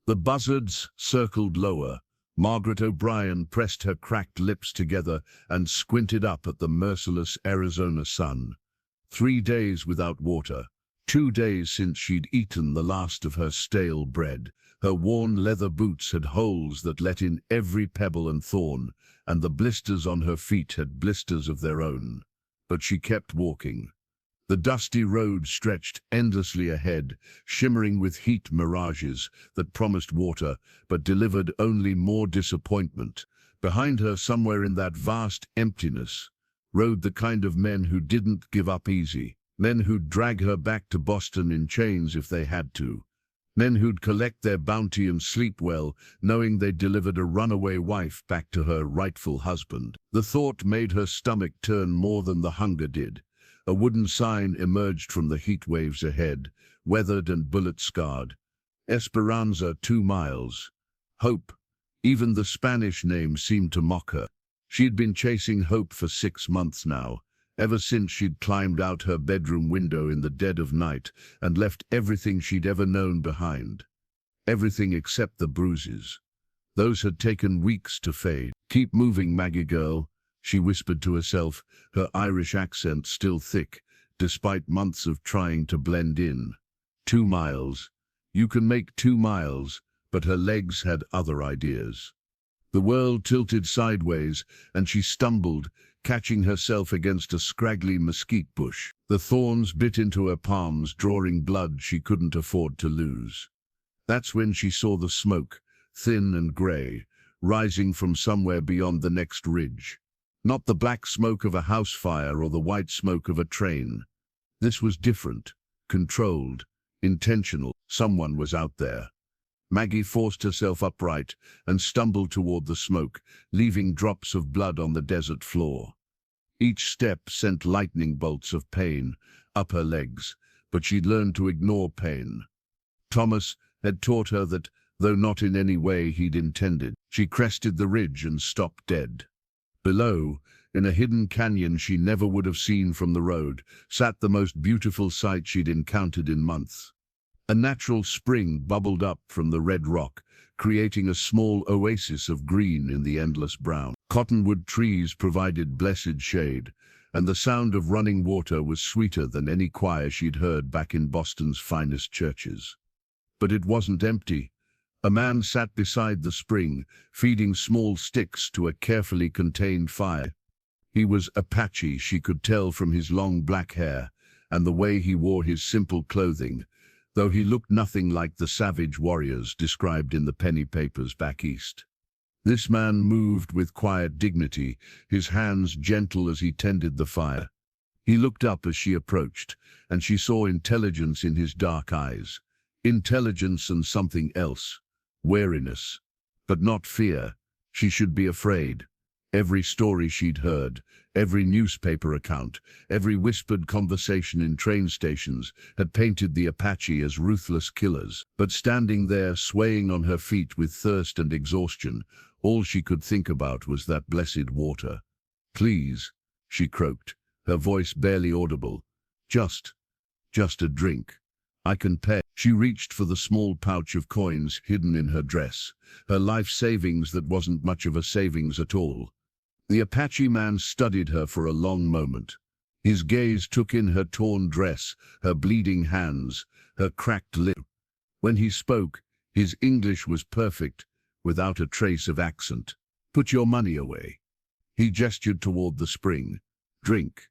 The buzzards circled lower. Margaret O'Brien pressed her cracked lips together and squinted up at the merciless Arizona sun. 3 days without water. 2 days since she'd eaten the last of her stale bread. Her worn leather boots had holes that let in every pebble and thorn, and the blisters on her feet had blisters of their own. But she kept walking. The dusty road stretched endlessly ahead, shimmering with heat mirages that promised water but delivered only more disappointment. Behind her, somewhere in that vast emptiness, rode the kind of men who didn't give up easy. Men who'd drag her back to Boston in chains if they had to. Men who'd collect their bounty and sleep well, knowing they'd delivered a runaway wife back to her rightful husband. The thought made her stomach turn more than the hunger did. A wooden sign emerged from the heat waves ahead, weathered and bullet-scarred. Esperanza, 2 miles. Hope. Even the Spanish name seemed to mock her. She'd been chasing hope for 6 months now, ever since she'd climbed out her bedroom window in the dead of night and left everything she'd ever known behind. Everything except the bruises. Those had taken weeks to fade. "Keep moving, Maggie girl," she whispered to herself, her Irish accent still thick, despite months of trying to blend in. 2 miles. You can make 2 miles, but her legs had other ideas. The world tilted sideways, and she stumbled, catching herself against a scraggly mesquite bush. The thorns bit into her palms, drawing blood she couldn't afford to lose. That's when she saw the smoke, thin and grey, rising from somewhere beyond the next ridge. Not the black smoke of a house fire or the white smoke of a train. This was different, controlled, intentional. Someone was out there. Maggie forced herself upright and stumbled toward the smoke, leaving drops of blood on the desert floor. Each step sent lightning bolts of pain up her legs, but she'd learned to ignore pain. Thomas had taught her that, though not in any way he'd intended. She crested the ridge and stopped dead. Below, in a hidden canyon she never would have seen from the road, sat the most beautiful sight she'd encountered in months. A natural spring bubbled up from the red rock, creating a small oasis of green in the endless brown. Cottonwood trees provided blessed shade, and the sound of running water was sweeter than any choir she'd heard back in Boston's finest churches. But it wasn't empty. A man sat beside the spring, feeding small sticks to a carefully contained fire. He was Apache, she could tell from his long black hair and the way he wore his simple clothing, though he looked nothing like the savage warriors described in the penny papers back east. This man moved with quiet dignity, his hands gentle as he tended the fire. He looked up as she approached, and she saw intelligence in his dark eyes. Intelligence and something else. Wariness. But not fear. She should be afraid. Every story she'd heard, every newspaper account, every whispered conversation in train stations had painted the Apache as ruthless killers. But standing there, swaying on her feet with thirst and exhaustion, all she could think about was that blessed water. "Please," she croaked, her voice barely audible. Just a drink. I can pay." She reached for the small pouch of coins hidden in her dress, her life savings that wasn't much of a savings at all. The Apache man studied her for a long moment. His gaze took in her torn dress, her bleeding hands, her cracked lip. When he spoke, his English was perfect, without a trace of accent. "Put your money away." He gestured toward the spring. "Drink."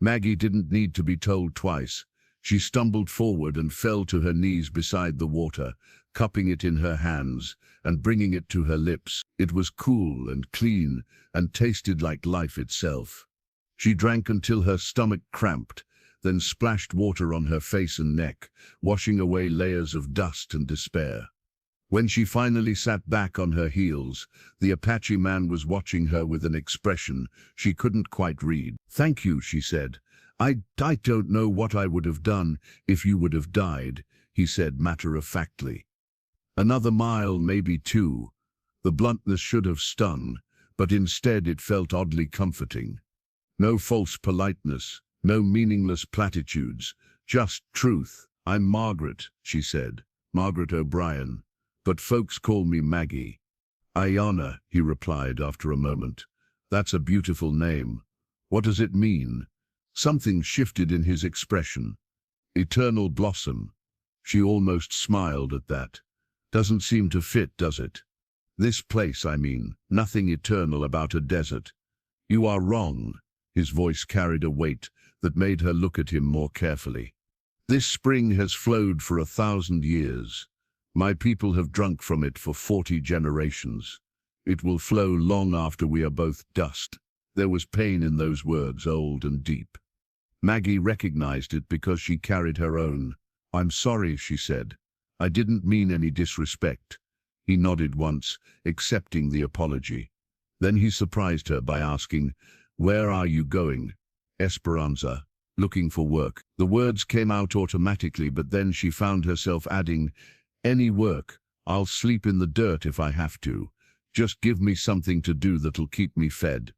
Maggie didn't need to be told twice. She stumbled forward and fell to her knees beside the water, cupping it in her hands and bringing it to her lips. It was cool and clean and tasted like life itself. She drank until her stomach cramped, then splashed water on her face and neck, washing away layers of dust and despair. When she finally sat back on her heels, the Apache man was watching her with an expression she couldn't quite read. "Thank you," she said. I don't know what I would have done if you would have died," he said matter-of-factly. Another mile, maybe 2. The bluntness should have stung, but instead it felt oddly comforting. No false politeness, no meaningless platitudes, just truth. "I'm Margaret," she said. "Margaret O'Brien. but folks call me Maggie. Aiyana, he replied after a moment. That's a beautiful name. What does it mean? Something shifted in his expression. Eternal blossom. She almost smiled at that. Doesn't seem to fit, does it? This place, I mean, nothing eternal about a desert. You are wrong. His voice carried a weight that made her look at him more carefully. This spring has flowed for 1,000 years. My people have drunk from it for 40 generations. It will flow long after we are both dust. There was pain in those words, old and deep. Maggie recognized it because she carried her own. I'm sorry, she said. I didn't mean any disrespect. He nodded once, accepting the apology. Then he surprised her by asking, "Where are you going?" "Esperanza. Looking for work." The words came out automatically, but then she found herself adding, "Any work. I'll sleep in the dirt if I have to. Just give me something to do that'll keep me fed."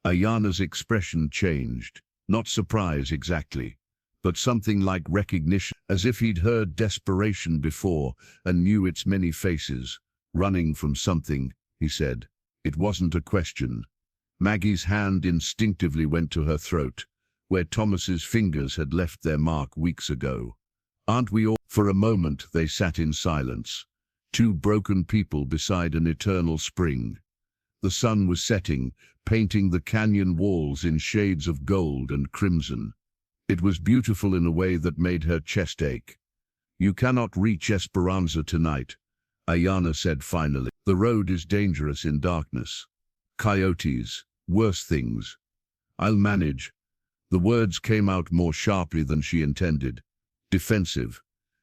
Aiyana's expression changed. Not surprise exactly, but something like recognition, as if he'd heard desperation before and knew its many faces. "Running from something," he said. It wasn't a question. Maggie's hand instinctively went to her throat, where Thomas's fingers had left their mark weeks ago. "Aren't we all?" For a moment they sat in silence, two broken people beside an eternal spring. The sun was setting, painting the canyon walls in shades of gold and crimson. It was beautiful in a way that made her chest ache. "You cannot reach Esperanza tonight," Aiyana said finally. "The road is dangerous in darkness. Coyotes, worse things." "I'll manage." The words came out more sharply than she intended. Defensive.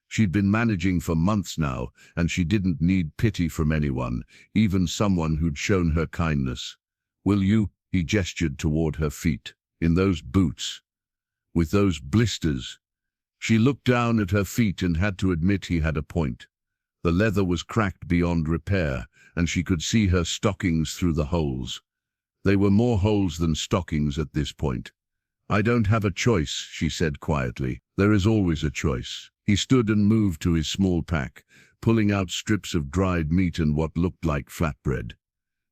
She'd been managing for months now, and she didn't need pity from anyone, even someone who'd shown her kindness. "Will you?" He gestured toward her feet. "In those boots. With those blisters." She looked down at her feet and had to admit he had a point. The leather was cracked beyond repair, and she could see her stockings through the holes. They were more holes than stockings at this point. "I don't have a choice," she said quietly. "There is always a choice." He stood and moved to his small pack, pulling out strips of dried meat and what looked like flatbread.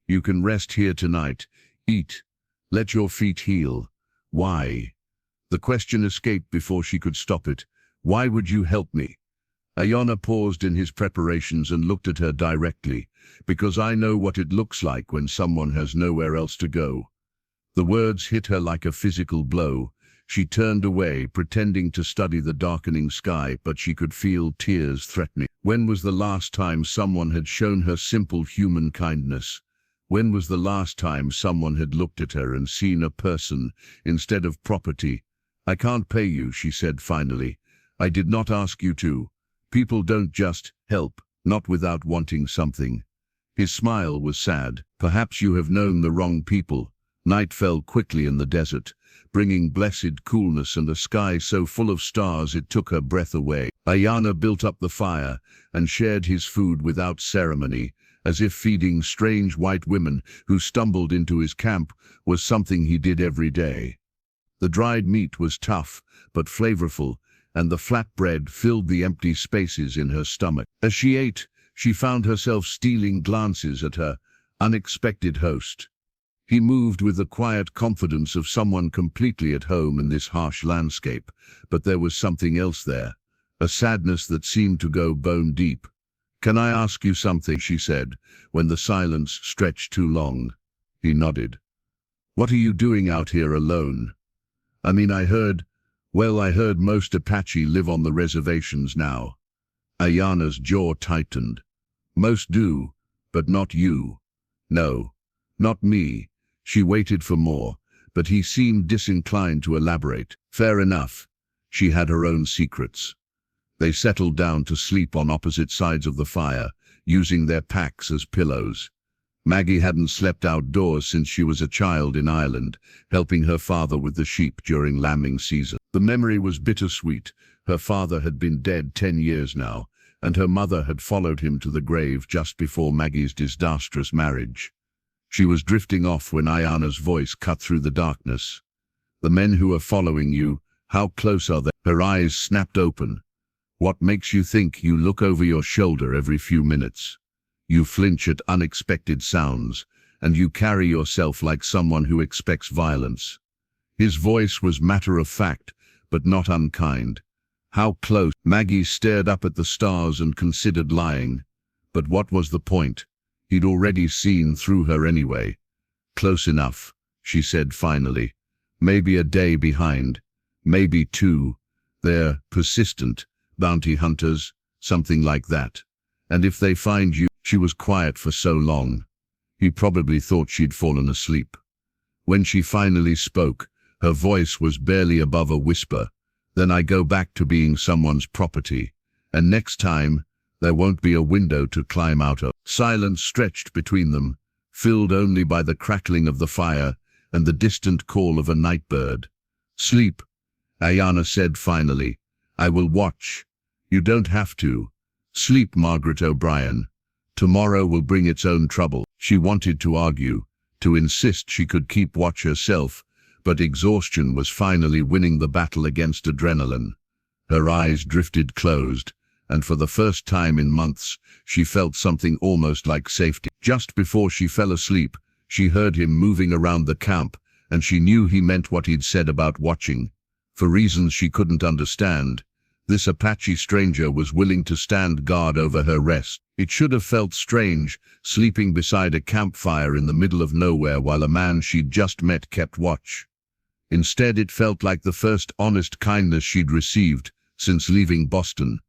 "You can rest here tonight. Eat. Let your feet heal." "Why?" The question escaped before she could stop it. "Why would you help me?" Aiyana paused in his preparations and looked at her directly. "Because I know what it looks like when someone has nowhere else to go." The words hit her like a physical blow. She turned away, pretending to study the darkening sky, but she could feel tears threatening. When was the last time someone had shown her simple human kindness? When was the last time someone had looked at her and seen a person instead of property? "I can't pay you," she said finally. "I did not ask you to. People don't just help, not without wanting something." His smile was sad. "Perhaps you have known the wrong people." Night fell quickly in the desert, bringing blessed coolness and a sky so full of stars it took her breath away. Aiyana built up the fire and shared his food without ceremony, as if feeding strange white women who stumbled into his camp was something he did every day. The dried meat was tough but flavorful, and the flatbread filled the empty spaces in her stomach. As she ate, she found herself stealing glances at her unexpected host. He moved with the quiet confidence of someone completely at home in this harsh landscape, but there was something else there, a sadness that seemed to go bone deep. "Can I ask you something?" she said, when the silence stretched too long. He nodded. "What are you doing out here alone?" "I mean, I heard most Apache live on the reservations now." Aiyana's jaw tightened. "Most do, but not you." "No, not me." She waited for more, but he seemed disinclined to elaborate. Fair enough. She had her own secrets. They settled down to sleep on opposite sides of the fire, using their packs as pillows. Maggie hadn't slept outdoors since she was a child in Ireland, helping her father with the sheep during lambing season. The memory was bittersweet. Her father had been dead 10 years now, and her mother had followed him to the grave just before Maggie's disastrous marriage. She was drifting off when Aiyana's voice cut through the darkness. "The men who are following you, how close are they?" Her eyes snapped open. What makes you think you look over your shoulder every few minutes? You flinch at unexpected sounds, and you carry yourself like someone who expects violence. His voice was matter-of-fact, but not unkind. How close? Maggie stared up at the stars and considered lying. But what was the point? He'd already seen through her anyway. Close enough, she said finally. Maybe a day behind. Maybe two. They're persistent. Bounty hunters. Something like that. And if they find you... She was quiet for so long. He probably thought she'd fallen asleep. When she finally spoke, her voice was barely above a whisper. Then I go back to being someone's property. And next time, there won't be a window to climb out of. Silence stretched between them, filled only by the crackling of the fire and the distant call of a night bird. Sleep, Aiyana said finally. I will watch. You don't have to. Sleep, Margaret O'Brien. Tomorrow will bring its own trouble. She wanted to argue, to insist she could keep watch herself, but exhaustion was finally winning the battle against adrenaline. Her eyes drifted closed, and for the first time in months, she felt something almost like safety. Just before she fell asleep, she heard him moving around the camp, and she knew he meant what he'd said about watching. For reasons she couldn't understand, this Apache stranger was willing to stand guard over her rest. It should have felt strange, sleeping beside a campfire in the middle of nowhere while a man she'd just met kept watch. Instead, it felt like the first honest kindness she'd received since leaving Boston.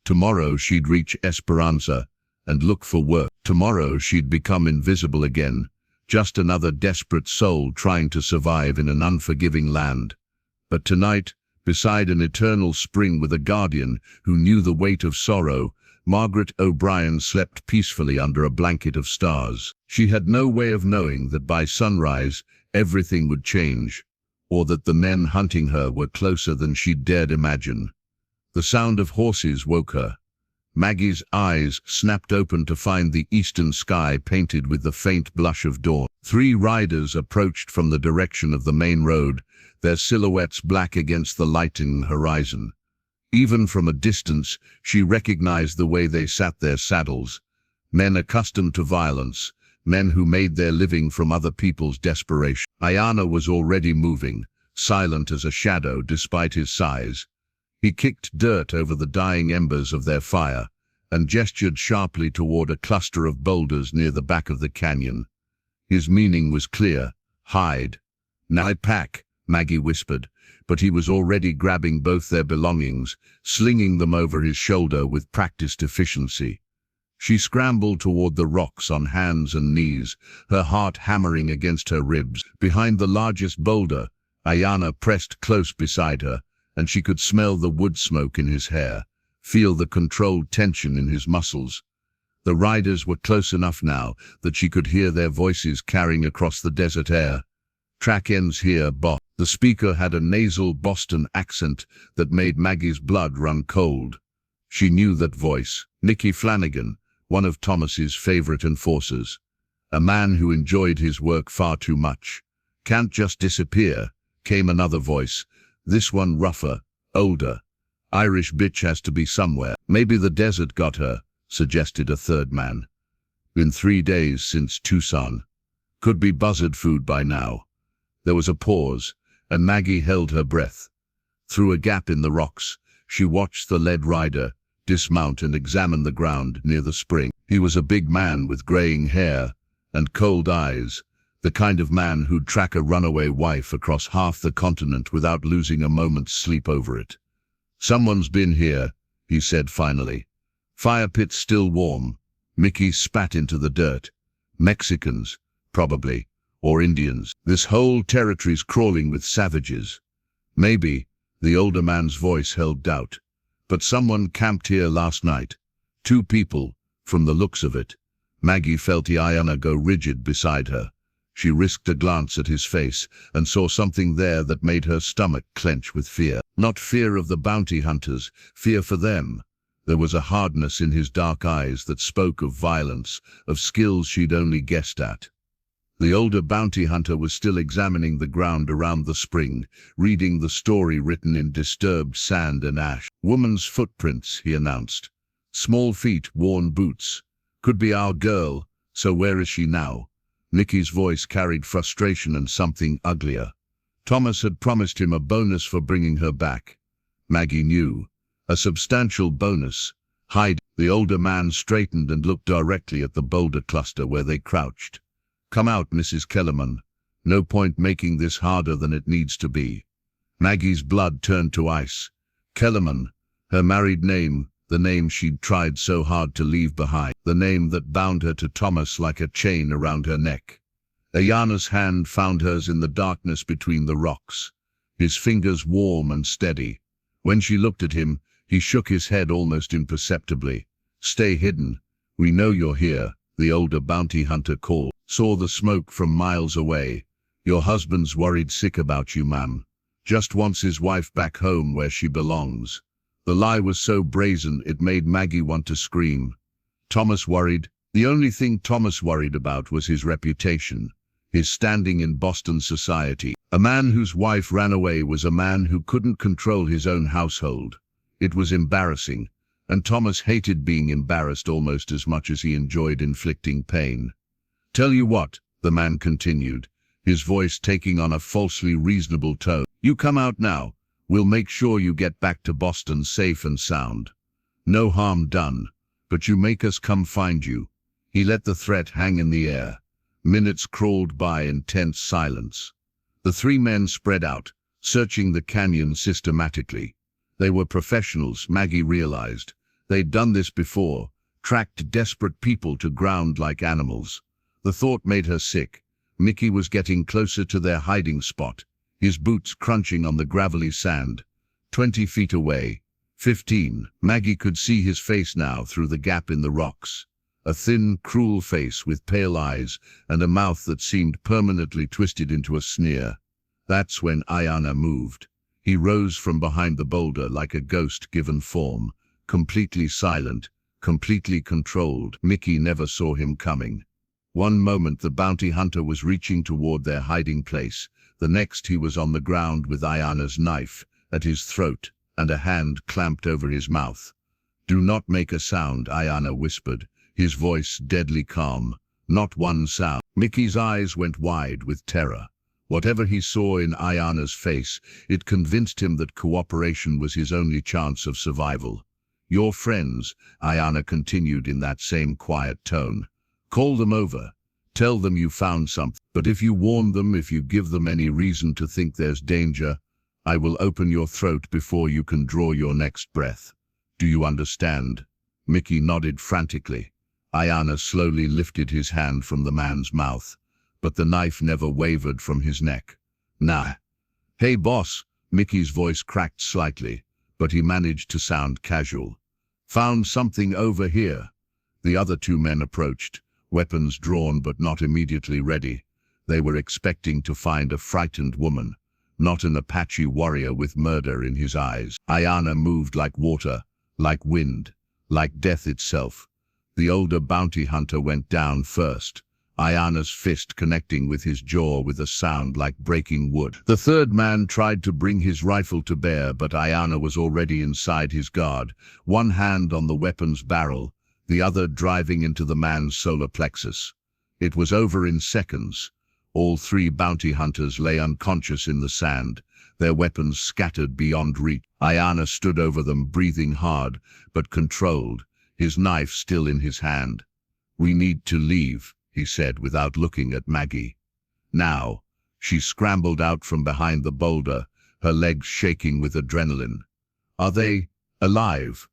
Tomorrow she'd reach Esperanza and look for work. Tomorrow she'd become invisible again, just another desperate soul trying to survive in an unforgiving land. But tonight, beside an eternal spring with a guardian who knew the weight of sorrow, Margaret O'Brien slept peacefully under a blanket of stars. She had no way of knowing that by sunrise everything would change, or that the men hunting her were closer than she'd dared imagine. The sound of horses woke her. Maggie's eyes snapped open to find the eastern sky painted with the faint blush of dawn. 3 riders approached from the direction of the main road, their silhouettes black against the lightening horizon. Even from a distance, she recognized the way they sat their saddles. Men accustomed to violence, men who made their living from other people's desperation. Aiyana was already moving, silent as a shadow despite his size. He kicked dirt over the dying embers of their fire and gestured sharply toward a cluster of boulders near the back of the canyon. His meaning was clear. Hide. Now I pack, Maggie whispered, but he was already grabbing both their belongings, slinging them over his shoulder with practiced efficiency. She scrambled toward the rocks on hands and knees, her heart hammering against her ribs. Behind the largest boulder, Aiyana pressed close beside her, and she could smell the wood smoke in his hair, feel the controlled tension in his muscles. The riders were close enough now that she could hear their voices carrying across the desert air. Track ends here, boss. The speaker had a nasal Boston accent that made Maggie's blood run cold. She knew that voice. Nicky Flanagan, one of Thomas's favorite enforcers. A man who enjoyed his work far too much. Can't just disappear, came another voice. This one rougher, older. Irish bitch has to be somewhere. Maybe the desert got her, suggested a third man. Been 3 days since Tucson. Could be buzzard food by now. There was a pause, and Maggie held her breath. Through a gap in the rocks, she watched the lead rider dismount and examine the ground near the spring. He was a big man with graying hair and cold eyes, the kind of man who'd track a runaway wife across half the continent without losing a moment's sleep over it. Someone's been here, he said finally. Fire pit's still warm. Mickey spat into the dirt. Mexicans, probably. Or Indians. This whole territory's crawling with savages. Maybe, the older man's voice held doubt. But someone camped here last night. 2 people, from the looks of it. Maggie felt Aiyana go rigid beside her. She risked a glance at his face and saw something there that made her stomach clench with fear. Not fear of the bounty hunters, fear for them. There was a hardness in his dark eyes that spoke of violence, of skills she'd only guessed at. The older bounty hunter was still examining the ground around the spring, reading the story written in disturbed sand and ash. Woman's footprints, he announced. Small feet, worn boots. Could be our girl, so where is she now? Mickey's voice carried frustration and something uglier. Thomas had promised him a bonus for bringing her back. Maggie knew. A substantial bonus. Hide. The older man straightened and looked directly at the boulder cluster where they crouched. Come out, Mrs. Kellerman. No point making this harder than it needs to be. Maggie's blood turned to ice. Kellerman, her married name, the name she'd tried so hard to leave behind, the name that bound her to Thomas like a chain around her neck. Aiyana's hand found hers in the darkness between the rocks, his fingers warm and steady. When she looked at him, he shook his head almost imperceptibly. Stay hidden. We know you're here, the older bounty hunter called. Saw the smoke from miles away. Your husband's worried sick about you, ma'am. Just wants his wife back home where she belongs. The lie was so brazen it made Maggie want to scream. Thomas worried. The only thing Thomas worried about was his reputation, his standing in Boston society. A man whose wife ran away was a man who couldn't control his own household. It was embarrassing, and Thomas hated being embarrassed almost as much as he enjoyed inflicting pain. Tell you what, the man continued, his voice taking on a falsely reasonable tone. You come out now. We'll make sure you get back to Boston safe and sound. No harm done, but you make us come find you. He let the threat hang in the air. Minutes crawled by in tense silence. The three men spread out, searching the canyon systematically. They were professionals, Maggie realized. They'd done this before, tracked desperate people to ground like animals. The thought made her sick. Mickey was getting closer to their hiding spot, his boots crunching on the gravelly sand. 20 feet away. 15. Maggie could see his face now through the gap in the rocks. A thin, cruel face with pale eyes and a mouth that seemed permanently twisted into a sneer. That's when Aiyana moved. He rose from behind the boulder like a ghost given form, completely silent, completely controlled. Mickey never saw him coming. One moment the bounty hunter was reaching toward their hiding place. The next he was on the ground with Aiyana's knife at his throat and a hand clamped over his mouth. Do not make a sound, Aiyana whispered, his voice deadly calm. Not one sound. Mickey's eyes went wide with terror. Whatever he saw in Aiyana's face, it convinced him that cooperation was his only chance of survival. Your friends, Aiyana continued in that same quiet tone. Call them over. Tell them you found something. But if you warn them, if you give them any reason to think there's danger, I will open your throat before you can draw your next breath. Do you understand? Mickey nodded frantically. Aiyana slowly lifted his hand from the man's mouth, but the knife never wavered from his neck. Nah. Hey boss, Mickey's voice cracked slightly, but he managed to sound casual. Found something over here. The other two men approached, weapons drawn but not immediately ready. They were expecting to find a frightened woman, not an Apache warrior with murder in his eyes. Aiyana moved like water, like wind, like death itself. The older bounty hunter went down first, Aiyana's fist connecting with his jaw with a sound like breaking wood. The third man tried to bring his rifle to bear, but Aiyana was already inside his guard, one hand on the weapon's barrel, the other driving into the man's solar plexus. It was over in seconds. All three bounty hunters lay unconscious in the sand, their weapons scattered beyond reach. Aiyana stood over them, breathing hard, but controlled, his knife still in his hand. We need to leave, he said without looking at Maggie. Now. She scrambled out from behind the boulder, her legs shaking with adrenaline. Are they alive?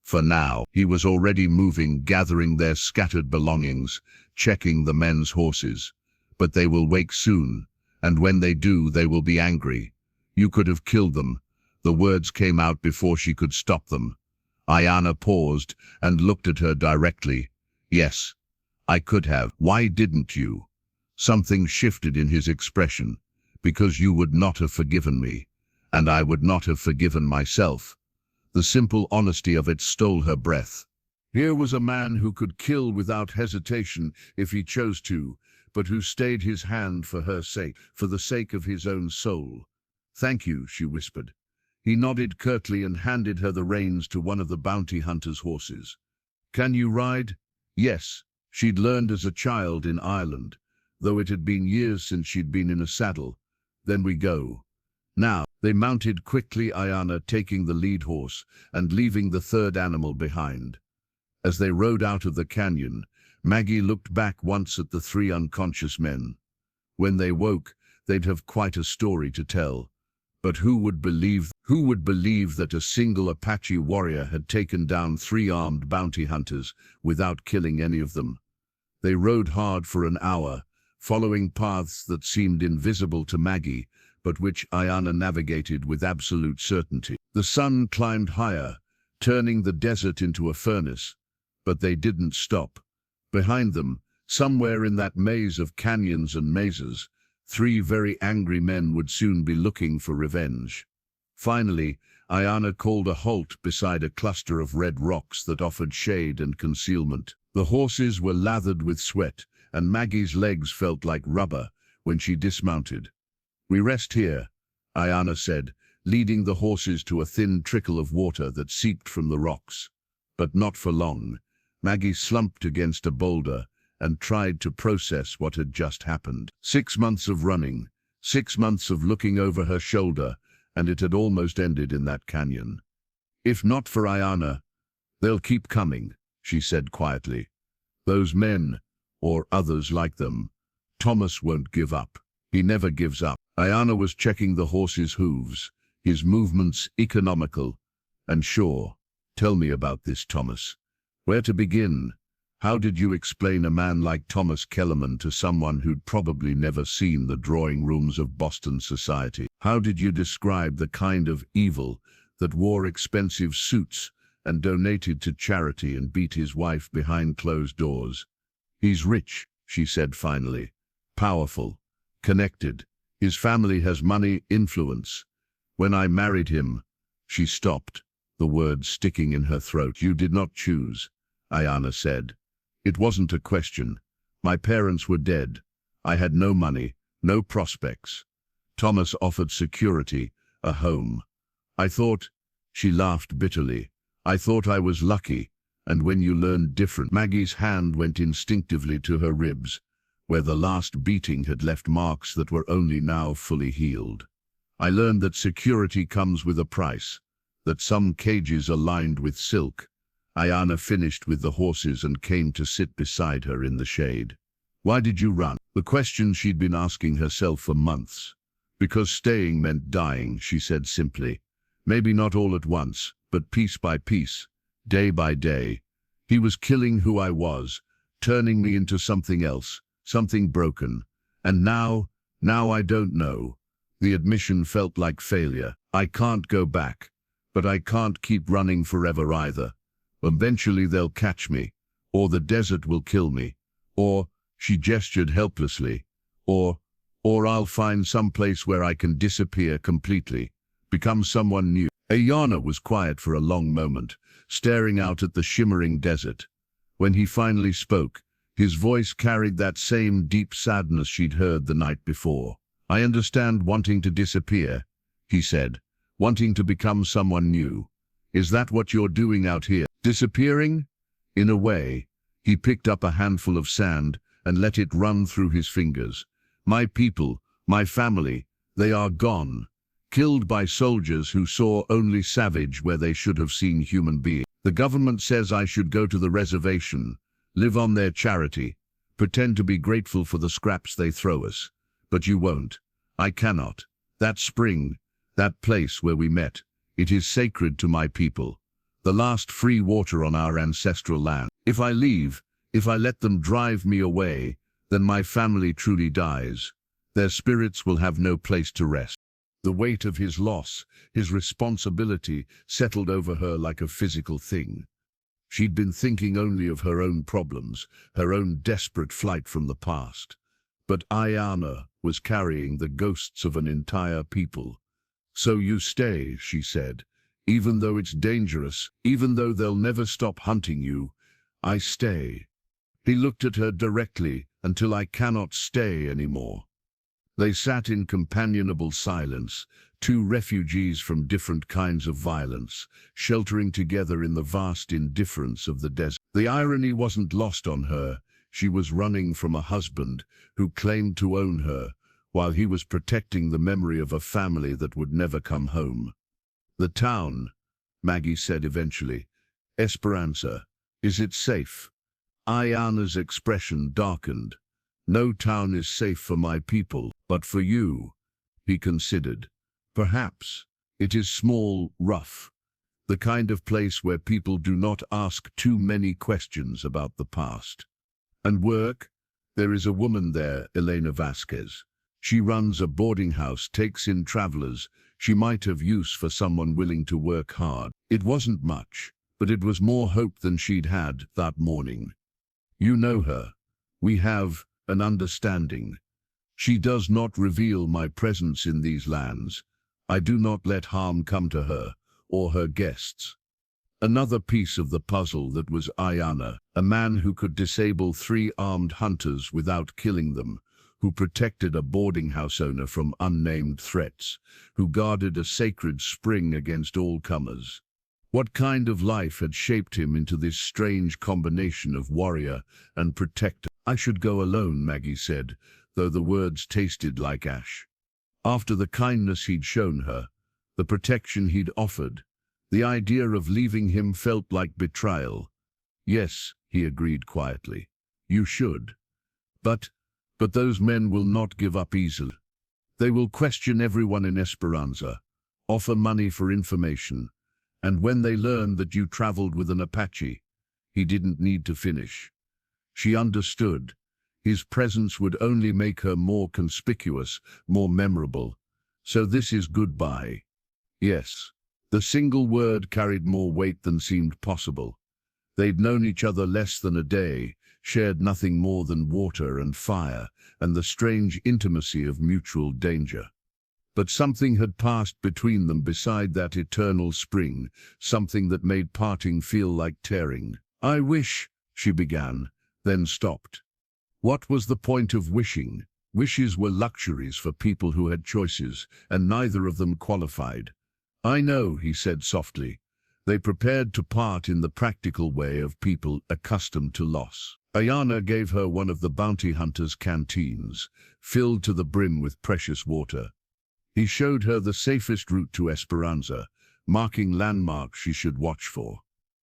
For now, he was already moving, gathering their scattered belongings, checking the men's horses. But they will wake soon, and when they do, they will be angry. You could have killed them. The words came out before she could stop them. Aiyana paused and looked at her directly. Yes, I could have. Why didn't you? Something shifted in his expression. Because you would not have forgiven me, and I would not have forgiven myself. The simple honesty of it stole her breath. Here was a man who could kill without hesitation if he chose to, but who stayed his hand for her sake, for the sake of his own soul. "Thank you," she whispered. He nodded curtly and handed her the reins to one of the bounty hunter's horses. "Can you ride?" Yes, she'd learned as a child in Ireland, though it had been years since she'd been in a saddle. "Then we go." Now, they mounted quickly, Aiyana taking the lead horse and leaving the third animal behind. As they rode out of the canyon, Maggie looked back once at the three unconscious men. When they woke, they'd have quite a story to tell. But who would believe that a single Apache warrior had taken down three armed bounty hunters without killing any of them? They rode hard for an hour, following paths that seemed invisible to Maggie, but which Aiyana navigated with absolute certainty. The sun climbed higher, turning the desert into a furnace, but they didn't stop. Behind them, somewhere in that maze of canyons and mazes, three very angry men would soon be looking for revenge. Finally, Aiyana called a halt beside a cluster of red rocks that offered shade and concealment. The horses were lathered with sweat, and Maggie's legs felt like rubber when she dismounted. "We rest here," Aiyana said, leading the horses to a thin trickle of water that seeped from the rocks. But not for long. Maggie slumped against a boulder and tried to process what had just happened. 6 months of running, 6 months of looking over her shoulder, and it had almost ended in that canyon. "If not for Aiyana, they'll keep coming," she said quietly. "Those men, or others like them, Thomas won't give up. He never gives up." Aiyana was checking the horse's hooves, his movements economical and sure. "Tell me about this, Thomas. Where to begin? How did you explain a man like Thomas Kellerman to someone who'd probably never seen the drawing rooms of Boston society? How did you describe the kind of evil that wore expensive suits and donated to charity and beat his wife behind closed doors?" "He's rich," she said finally. "Powerful. Connected. His family has money, influence. When I married him..." She stopped, the words sticking in her throat. "You did not choose," Aiyana said. "It wasn't a question. My parents were dead. I had no money, no prospects. Thomas offered security, a home. I thought," she laughed bitterly, "I thought I was lucky, and when you learn different..." Maggie's hand went instinctively to her ribs, where the last beating had left marks that were only now fully healed. "I learned that security comes with a price, that some cages are lined with silk." Aiyana finished with the horses and came to sit beside her in the shade. "Why did you run?" The question she'd been asking herself for months. "Because staying meant dying," she said simply. "Maybe not all at once, but piece by piece, day by day. He was killing who I was, turning me into something else, something broken. And now I don't know." The admission felt like failure. "I can't go back, but I can't keep running forever either. Eventually they'll catch me, or the desert will kill me, or," she gestured helplessly, or I'll find some place where I can disappear completely, become someone new." Aiyana was quiet for a long moment, staring out at the shimmering desert. When he finally spoke, his voice carried that same deep sadness she'd heard the night before. "I understand wanting to disappear," he said, "wanting to become someone new. Is that what you're doing out here? Disappearing?" In a way. He picked up a handful of sand and let it run through his fingers. "My people, my family, they are gone. Killed by soldiers who saw only savage where they should have seen human beings. The government says I should go to the reservation, live on their charity, pretend to be grateful for the scraps they throw us. But you won't. I cannot. That spring, that place where we met, it is sacred to my people. The last free water on our ancestral land. If I leave, if I let them drive me away, then my family truly dies. Their spirits will have no place to rest." The weight of his loss, his responsibility, settled over her like a physical thing. She'd been thinking only of her own problems, her own desperate flight from the past. But Aiyana was carrying the ghosts of an entire people. "So you stay," she said, "even though it's dangerous, even though they'll never stop hunting you. I stay." He looked at her directly, until I cannot stay anymore." They sat in companionable silence, two refugees from different kinds of violence, sheltering together in the vast indifference of the desert. The irony wasn't lost on her. She was running from a husband who claimed to own her, while he was protecting the memory of a family that would never come home. "The town," Maggie said eventually. "Esperanza. Is it safe?" Aiyana's expression darkened. "No town is safe for my people, but for you," he considered. "Perhaps. It is small, rough, the kind of place where people do not ask too many questions about the past." "And work?" "There is a woman there, Aiyana Vasquez. She runs a boarding house, takes in travelers. She might have use for someone willing to work hard." It wasn't much, but it was more hope than she'd had that morning. "You know her. We have an understanding. She does not reveal my presence in these lands. I do not let harm come to her or her guests." Another piece of the puzzle that was Aiyana, a man who could disable 3 armed hunters without killing them, who protected a boarding house owner from unnamed threats, who guarded a sacred spring against all comers. What kind of life had shaped him into this strange combination of warrior and protector? "I should go alone," Maggie said, though the words tasted like ash. After the kindness he'd shown her, the protection he'd offered, the idea of leaving him felt like betrayal. "Yes," he agreed quietly, "you should. But those men will not give up easily. They will question everyone in Esperanza, offer money for information, and when they learn that you traveled with an Apache," he didn't need to finish. She understood. His presence would only make her more conspicuous, more memorable. "So this is goodbye." "Yes." The single word carried more weight than seemed possible. They'd known each other less than a day, shared nothing more than water and fire, and the strange intimacy of mutual danger. But something had passed between them beside that eternal spring, something that made parting feel like tearing. "I wish," she began, then stopped. What was the point of wishing? Wishes were luxuries for people who had choices, and neither of them qualified. "I know," he said softly. They prepared to part in the practical way of people accustomed to loss. Aiyana gave her one of the bounty hunter's canteens, filled to the brim with precious water. He showed her the safest route to Esperanza, marking landmarks she should watch for.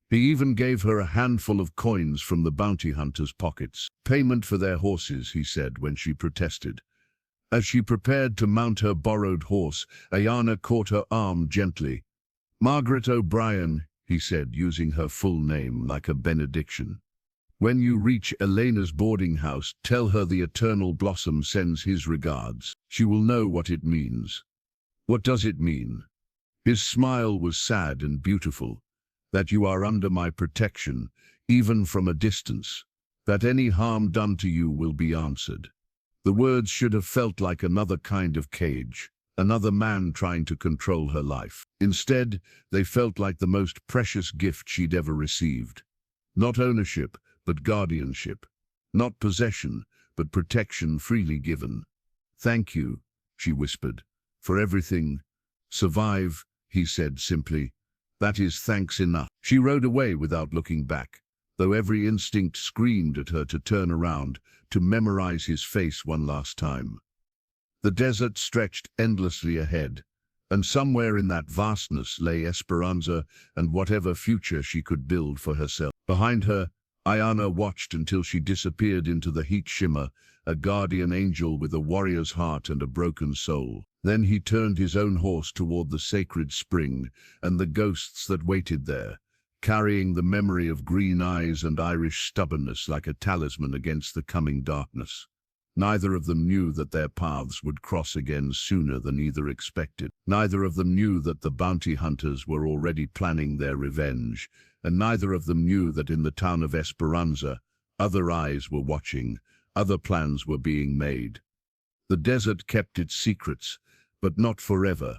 He even gave her a handful of coins from the bounty hunter's pockets. "Payment for their horses," he said when she protested. As she prepared to mount her borrowed horse, Aiyana caught her arm gently. "Margaret O'Brien," he said, using her full name like a benediction. "When you reach Elena's boarding house, tell her the Eternal Blossom sends his regards. She will know what it means." "What does it mean?" His smile was sad and beautiful. "That you are under my protection, even from a distance. That any harm done to you will be answered." The words should have felt like another kind of cage, another man trying to control her life. Instead, they felt like the most precious gift she'd ever received. Not ownership, but guardianship. Not possession, but protection freely given. "Thank you," she whispered, "for everything." "Survive," he said simply. "That is thanks enough." She rode away without looking back, though every instinct screamed at her to turn around, to memorize his face one last time. The desert stretched endlessly ahead, and somewhere in that vastness lay Esperanza and whatever future she could build for herself. Behind her, Aiyana watched until she disappeared into the heat shimmer, a guardian angel with a warrior's heart and a broken soul. Then he turned his own horse toward the sacred spring and the ghosts that waited there, carrying the memory of green eyes and Irish stubbornness like a talisman against the coming darkness. Neither of them knew that their paths would cross again sooner than either expected. Neither of them knew that the bounty hunters were already planning their revenge, and neither of them knew that in the town of Esperanza, other eyes were watching, other plans were being made. The desert kept its secrets, but not forever.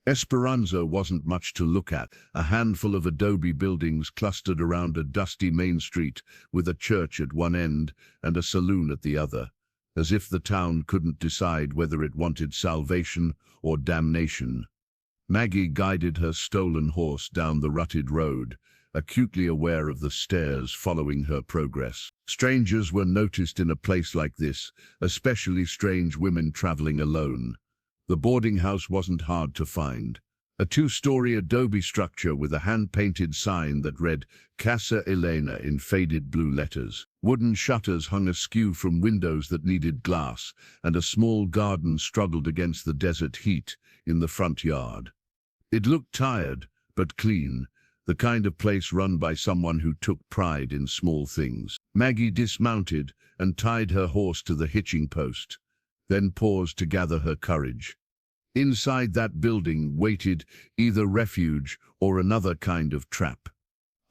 Esperanza wasn't much to look at, a handful of adobe buildings clustered around a dusty main street with a church at one end and a saloon at the other, as if the town couldn't decide whether it wanted salvation or damnation. Maggie guided her stolen horse down the rutted road, acutely aware of the stares following her progress. Strangers were noticed in a place like this, especially strange women traveling alone. The boarding house wasn't hard to find. A two-story adobe structure with a hand-painted sign that read Casa Aiyana in faded blue letters. Wooden shutters hung askew from windows that needed glass, and a small garden struggled against the desert heat in the front yard. It looked tired, but clean, the kind of place run by someone who took pride in small things. Maggie dismounted and tied her horse to the hitching post, then paused to gather her courage. Inside that building waited either refuge or another kind of trap.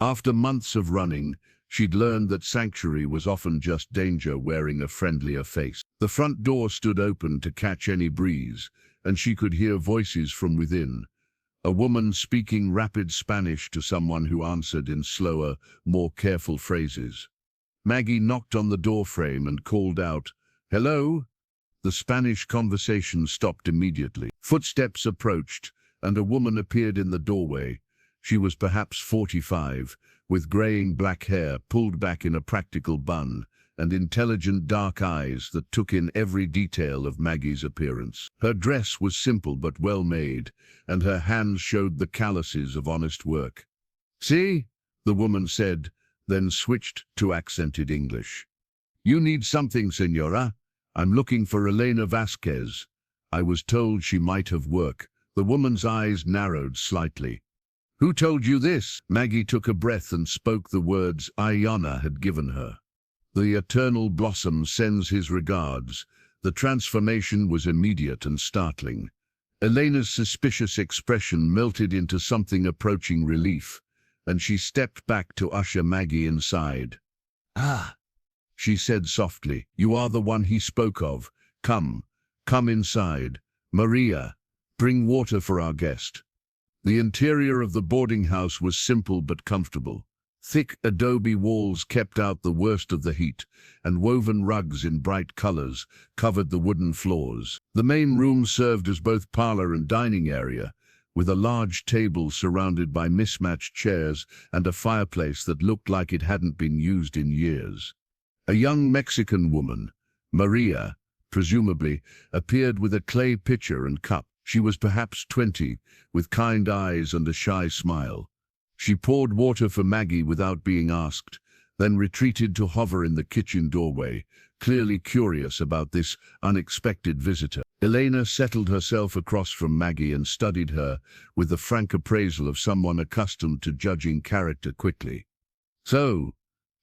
After months of running, she'd learned that sanctuary was often just danger wearing a friendlier face. The front door stood open to catch any breeze, and she could hear voices from within. A woman speaking rapid Spanish to someone who answered in slower, more careful phrases. Maggie knocked on the doorframe and called out, "Hello?" The Spanish conversation stopped immediately. Footsteps approached, and a woman appeared in the doorway. She was perhaps 45, with graying black hair pulled back in a practical bun, and intelligent dark eyes that took in every detail of Maggie's appearance. Her dress was simple but well made, and her hands showed the calluses of honest work. "See?" the woman said, then switched to accented English. "You need something, senora? I'm looking for Aiyana Vasquez. I was told she might have work." The woman's eyes narrowed slightly. "Who told you this?" Maggie took a breath and spoke the words Aiyana had given her. "The eternal blossom sends his regards." The transformation was immediate and startling. Aiyana's suspicious expression melted into something approaching relief, and she stepped back to usher Maggie inside. "Ah," she said softly, "you are the one he spoke of. Come inside. Maria, bring water for our guest." The interior of the boarding house was simple but comfortable. Thick adobe walls kept out the worst of the heat, and woven rugs in bright colors covered the wooden floors. The main room served as both parlor and dining area, with a large table surrounded by mismatched chairs and a fireplace that looked like it hadn't been used in years. A young Mexican woman, Maria, presumably, appeared with a clay pitcher and cup. She was perhaps 20, with kind eyes and a shy smile. She poured water for Maggie without being asked, then retreated to hover in the kitchen doorway, clearly curious about this unexpected visitor. Aiyana settled herself across from Maggie and studied her with the frank appraisal of someone accustomed to judging character quickly. "So,"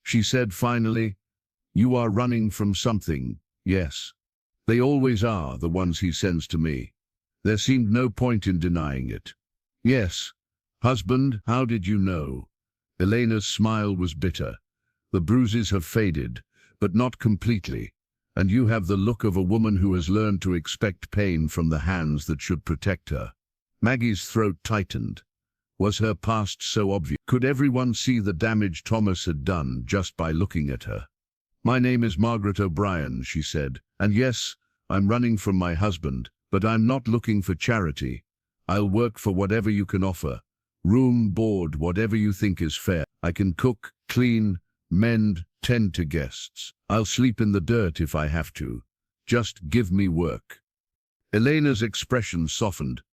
she said finally, "you are running from something, yes?" "They always are, the ones he sends to me." There seemed no point in denying it. "Yes. Husband, how did you know?" Aiyana's smile was bitter. "The bruises have faded, but not completely, and you have the look of a woman who has learned to expect pain from the hands that should protect her." Maggie's throat tightened. Was her past so obvious? Could everyone see the damage Thomas had done just by looking at her? "My name is Margaret O'Brien," she said, "and yes, I'm running from my husband, but I'm not looking for charity. I'll work for whatever you can offer. Room, board, whatever you think is fair. I can cook, clean, mend, tend to guests. I'll sleep in the dirt if I have to. Just give me work." Aiyana's expression softened.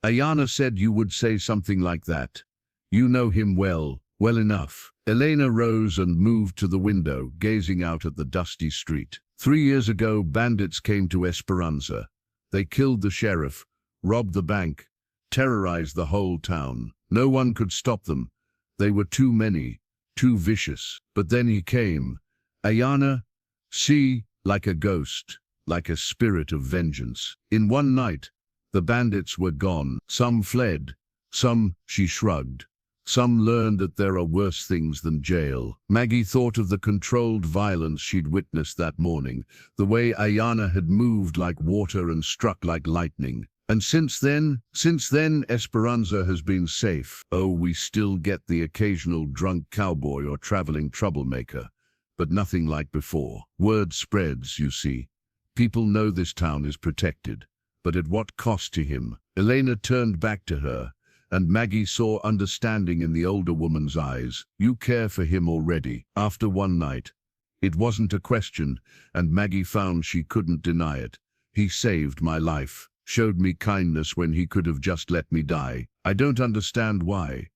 "Aiyana said you would say something like that. You know him well enough." Aiyana rose and moved to the window, gazing out at the dusty street. 3 years ago, bandits came to Esperanza. They killed the sheriff, robbed the bank, terrorized the whole town. No one could stop them. They were too many, too vicious. But then he came. Aiyana, see, like a ghost, like a spirit of vengeance. In one night, the bandits were gone. Some fled, some, she shrugged. Some learned that there are worse things than jail. Maggie thought of the controlled violence she'd witnessed that morning, the way Aiyana had moved like water and struck like lightning. And since then, Esperanza has been safe. Oh, we still get the occasional drunk cowboy or traveling troublemaker, but nothing like before. Word spreads, you see. People know this town is protected, but at what cost to him? Aiyana turned back to her, and Maggie saw understanding in the older woman's eyes. You care for him already. After one night, it wasn't a question, and Maggie found she couldn't deny it. He saved my life, showed me kindness when he could have just let me die. I don't understand why.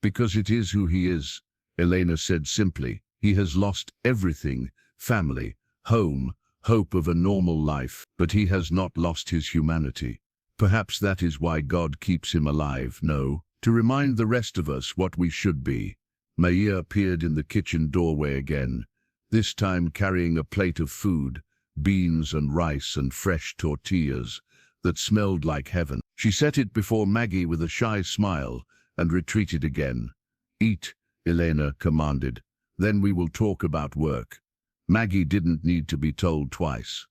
Because it is who he is, Aiyana said simply. He has lost everything, family, home, hope of a normal life, but he has not lost his humanity. Perhaps that is why God keeps him alive, no, to remind the rest of us what we should be. Maggie appeared in the kitchen doorway again, this time carrying a plate of food, beans and rice and fresh tortillas, that smelled like heaven. She set it before Maggie with a shy smile and retreated again. Eat, Aiyana commanded. Then we will talk about work. Maggie didn't need to be told twice.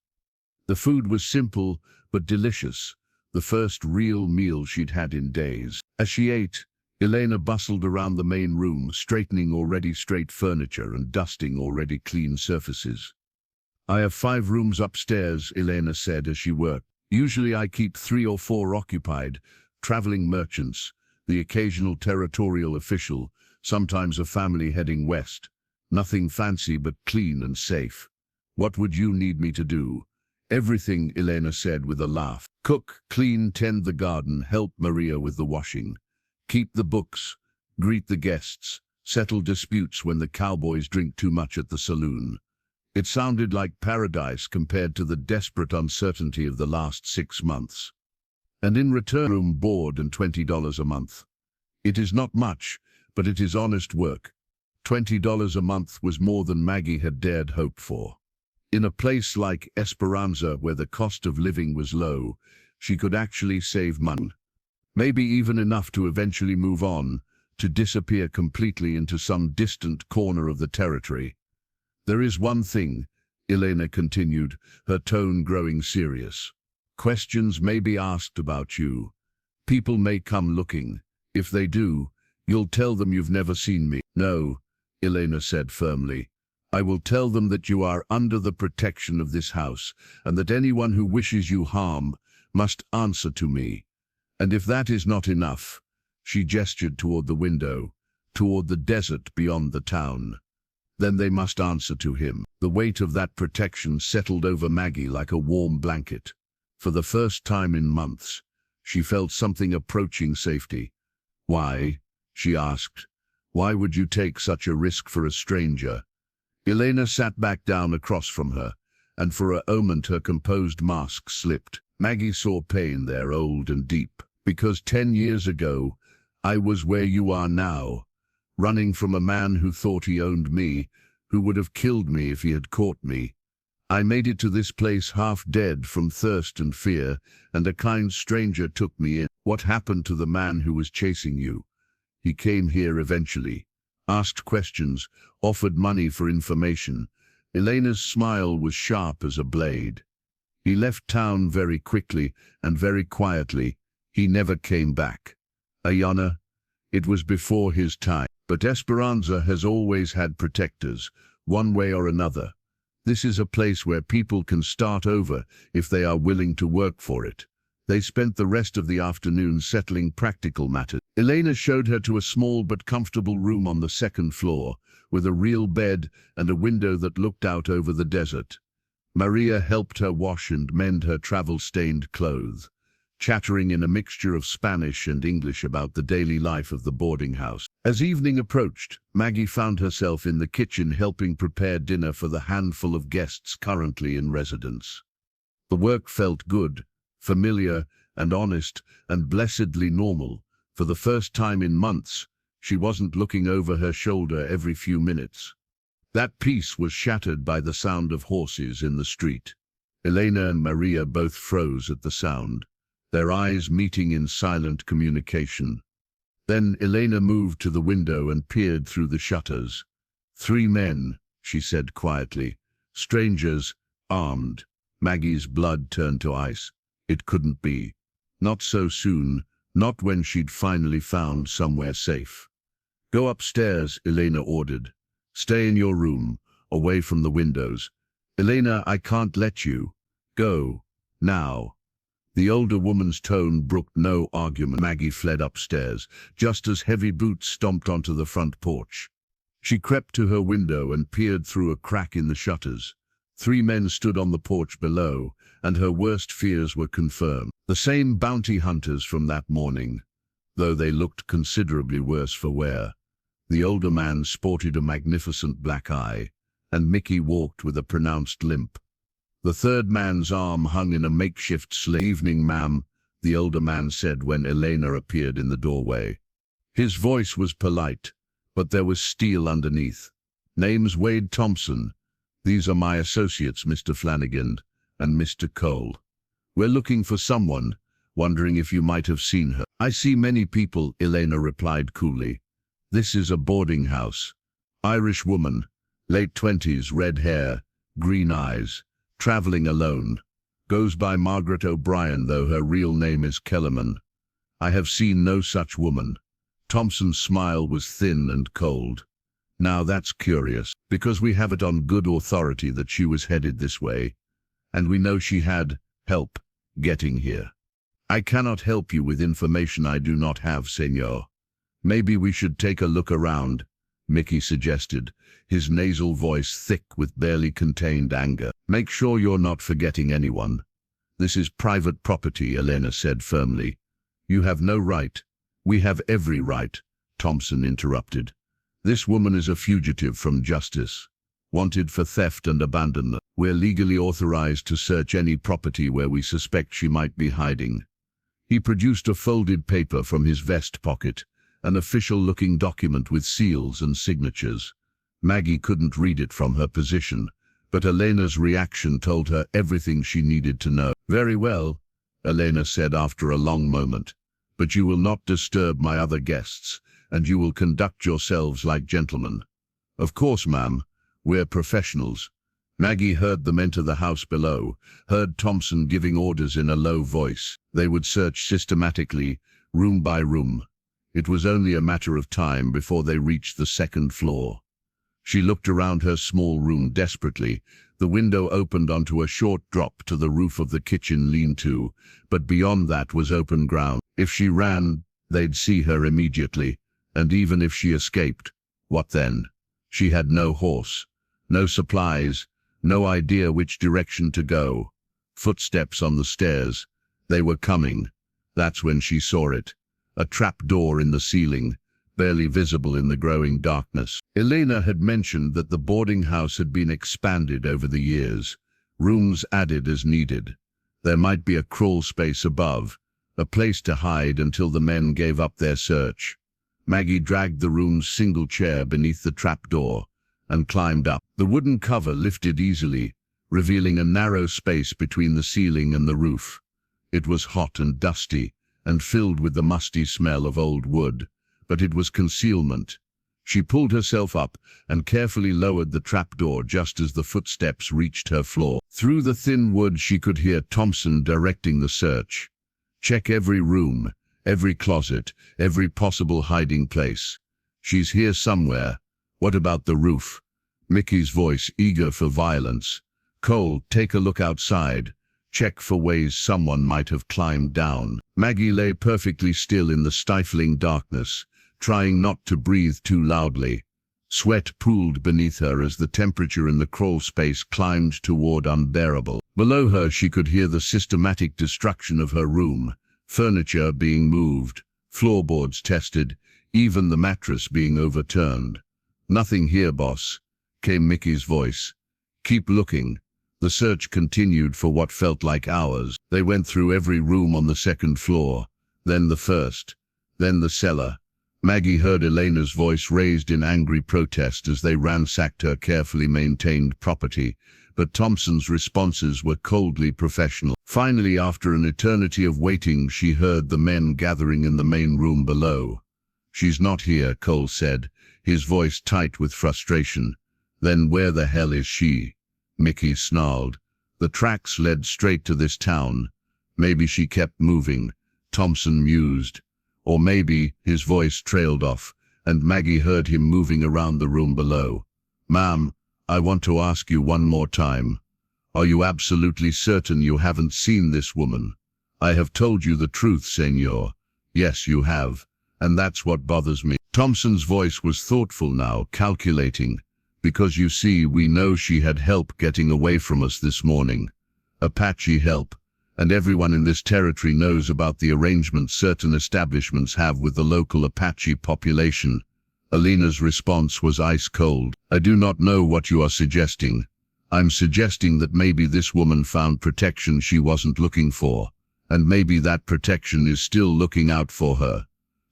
The food was simple but delicious, the first real meal she'd had in days. As she ate, Aiyana bustled around the main room, straightening already straight furniture and dusting already clean surfaces. I have 5 rooms upstairs, Aiyana said as she worked. Usually I keep 3 or 4 occupied, traveling merchants, the occasional territorial official, sometimes a family heading west. Nothing fancy but clean and safe. What would you need me to do? Everything, Aiyana said with a laugh. Cook, clean, tend the garden, help Maria with the washing. Keep the books, greet the guests, settle disputes when the cowboys drink too much at the saloon. It sounded like paradise compared to the desperate uncertainty of the last 6 months. And in return, room board and $20 a month. It is not much, but it is honest work. $20 a month was more than Maggie had dared hope for. In a place like Esperanza, where the cost of living was low, she could actually save money. Maybe even enough to eventually move on, to disappear completely into some distant corner of the territory. There is one thing, Aiyana continued, her tone growing serious. Questions may be asked about you. People may come looking. If they do, you'll tell them you've never seen me. No, Aiyana said firmly. I will tell them that you are under the protection of this house, and that anyone who wishes you harm must answer to me. And if that is not enough, she gestured toward the window, toward the desert beyond the town. Then they must answer to him. The weight of that protection settled over Maggie like a warm blanket. For the first time in months, she felt something approaching safety. Why? She asked. Why would you take such a risk for a stranger? Aiyana sat back down across from her, and for a moment her composed mask slipped. Maggie saw pain there, old and deep. Because 10 years ago, I was where you are now, running from a man who thought he owned me, who would have killed me if he had caught me. I made it to this place half dead from thirst and fear, and a kind stranger took me in. What happened to the man who was chasing you? He came here eventually, asked questions, offered money for information. Aiyana's smile was sharp as a blade. He left town very quickly and very quietly. He never came back. Aiyana, it was before his time. But Esperanza has always had protectors, one way or another. This is a place where people can start over if they are willing to work for it. They spent the rest of the afternoon settling practical matters. Aiyana showed her to a small but comfortable room on the 2nd floor, with a real bed and a window that looked out over the desert. Maria helped her wash and mend her travel-stained clothes, chattering in a mixture of Spanish and English about the daily life of the boarding house. As evening approached, Maggie found herself in the kitchen helping prepare dinner for the handful of guests currently in residence. The work felt good, familiar and honest and blessedly normal. For the first time in months, she wasn't looking over her shoulder every few minutes. That peace was shattered by the sound of horses in the street. Aiyana and Maria both froze at the sound, their eyes meeting in silent communication. Then Aiyana moved to the window and peered through the shutters. 3 men, she said quietly. Strangers, armed. Maggie's blood turned to ice. It couldn't be. Not so soon, not when she'd finally found somewhere safe. Go upstairs, Aiyana ordered. Stay in your room, away from the windows. Aiyana, I can't let you. Go. Now. The older woman's tone brooked no argument. Maggie fled upstairs, just as heavy boots stomped onto the front porch. She crept to her window and peered through a crack in the shutters. 3 men stood on the porch below, and her worst fears were confirmed. The same bounty hunters from that morning, though they looked considerably worse for wear. The older man sported a magnificent black eye, and Mickey walked with a pronounced limp. The third man's arm hung in a makeshift sling. "Evening, ma'am," the older man said when Aiyana appeared in the doorway. His voice was polite, but there was steel underneath. "Name's Wade Thompson. These are my associates, Mr. Flanagan and Mr. Cole. We're looking for someone, wondering if you might have seen her." "I see many people," Aiyana replied coolly. "This is a boarding house. Irish woman, late 20s, red hair, green eyes, traveling alone. Goes by Margaret O'Brien, though her real name is Kellerman. I have seen no such woman." Thompson's smile was thin and cold. "Now that's curious, because we have it on good authority that she was headed this way, and we know she had help getting here." "I cannot help you with information I do not have, senor. Maybe we should take a look around," Mickey suggested, his nasal voice thick with barely contained anger. "Make sure you're not forgetting anyone." "This is private property," Aiyana said firmly. "You have no right." "We have every right," Thompson interrupted. "This woman is a fugitive from justice, wanted for theft and abandonment. We're legally authorized to search any property where we suspect she might be hiding." He produced a folded paper from his vest pocket, an official-looking document with seals and signatures. Maggie couldn't read it from her position, but Aiyana's reaction told her everything she needed to know. "Very well," Aiyana said after a long moment, "but you will not disturb my other guests, and you will conduct yourselves like gentlemen." "Of course, ma'am. We're professionals." Maggie heard them enter the house below, heard Thompson giving orders in a low voice. They would search systematically, room by room. It was only a matter of time before they reached the 2nd floor. She looked around her small room desperately. The window opened onto a short drop to the roof of the kitchen lean-to, but beyond that was open ground. If she ran, they'd see her immediately, and even if she escaped, what then? She had no horse, no supplies, no idea which direction to go. Footsteps on the stairs. They were coming. That's when she saw it. A trap-door in the ceiling, barely visible in the growing darkness. Aiyana had mentioned that the boarding house had been expanded over the years, rooms added as needed. There might be a crawl space above, a place to hide until the men gave up their search. Maggie dragged the room's single chair beneath the trapdoor and climbed up. The wooden cover lifted easily, revealing a narrow space between the ceiling and the roof. It was hot and dusty, and filled with the musty smell of old wood, but it was concealment. She pulled herself up and carefully lowered the trapdoor just as the footsteps reached her floor. Through the thin wood she could hear Thompson directing the search. "Check every room, every closet, every possible hiding place. She's here somewhere. What about the roof?" Mickey's voice eager for violence. "Cole, take a look outside. Check for ways someone might have climbed down." Maggie lay perfectly still in the stifling darkness, trying not to breathe too loudly. Sweat pooled beneath her as the temperature in the crawl space climbed toward unbearable. Below her she could hear the systematic destruction of her room, furniture being moved, floorboards tested, even the mattress being overturned. "Nothing here, boss," came Mickey's voice. "Keep looking." The search continued for what felt like hours. They went through every room on the 2nd floor, then the 1st, then the cellar. Maggie heard Aiyana's voice raised in angry protest as they ransacked her carefully maintained property, but Thompson's responses were coldly professional. Finally, after an eternity of waiting, she heard the men gathering in the main room below. "She's not here," Cole said, his voice tight with frustration. "Then where the hell is she?" Mickey snarled. "The tracks led straight to this town. Maybe she kept moving, Thompson mused. Or maybe his voice trailed off, and Maggie heard him moving around the room below. Ma'am, I want to ask you one more time. Are you absolutely certain you haven't seen this woman? I have told you the truth, senor. Yes, you have. And that's what bothers me. Thompson's voice was thoughtful now, calculating. Because you see, we know she had help getting away from us this morning. Apache help. And everyone in this territory knows about the arrangements certain establishments have with the local Apache population. Aiyana's response was ice cold. I do not know what you are suggesting. I'm suggesting that maybe this woman found protection she wasn't looking for, and maybe that protection is still looking out for her.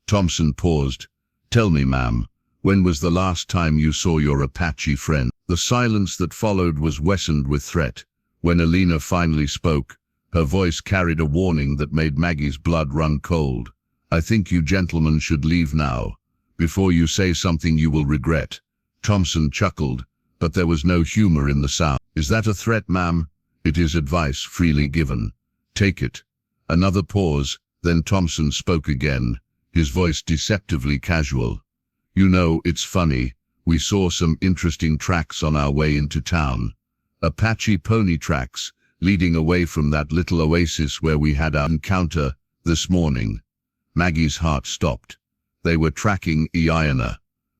Thompson paused. Tell me, ma'am, when was the last time you saw your Apache friend? The silence that followed was lessened with threat. When Aiyana finally spoke, her voice carried a warning that made Maggie's blood run cold. I think you gentlemen should leave now, before you say something you will regret. Thompson chuckled, but there was no humor in the sound. Is that a threat, ma'am? It is advice freely given. Take it. Another pause, then Thompson spoke again, his voice deceptively casual. You know, it's funny, we saw some interesting tracks on our way into town. Apache pony tracks, leading away from that little oasis where we had our encounter this morning. Maggie's heart stopped. They were tracking Aiyana.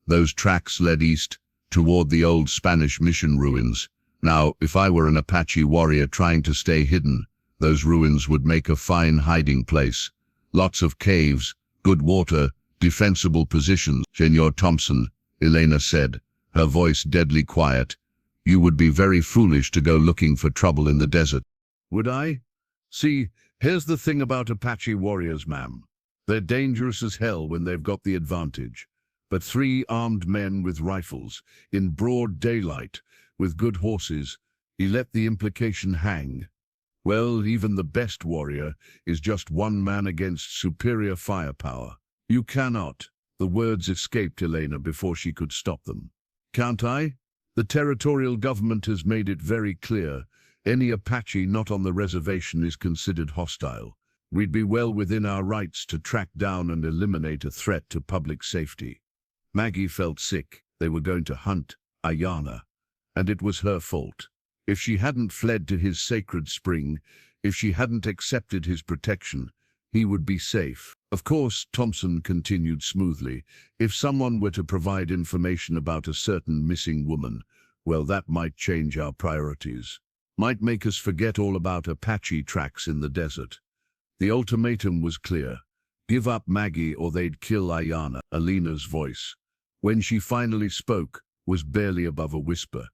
Those tracks led east, toward the old Spanish mission ruins. Now, if I were an Apache warrior trying to stay hidden, those ruins would make a fine hiding place. Lots of caves, good water, defensible positions. Senor Thompson, Aiyana said, her voice deadly quiet. You would be very foolish to go looking for trouble in the desert. Would I? See, here's the thing about Apache warriors, ma'am. They're dangerous as hell when they've got the advantage. But 3 armed men with rifles, in broad daylight, with good horses, he let the implication hang. Well, even the best warrior is just one man against superior firepower. You cannot. The words escaped Aiyana before she could stop them. Can't I? The territorial government has made it very clear. Any Apache not on the reservation is considered hostile. We'd be well within our rights to track down and eliminate a threat to public safety. Maggie felt sick. They were going to hunt Aiyana, and it was her fault. If she hadn't fled to his sacred spring, if she hadn't accepted his protection, he would be safe. Of course, Thompson continued smoothly, if someone were to provide information about a certain missing woman, well, that might change our priorities. Might make us forget all about Apache tracks in the desert. The ultimatum was clear. Give up Maggie or they'd kill Aiyana. Aiyana's voice, when she finally spoke, was barely above a whisper.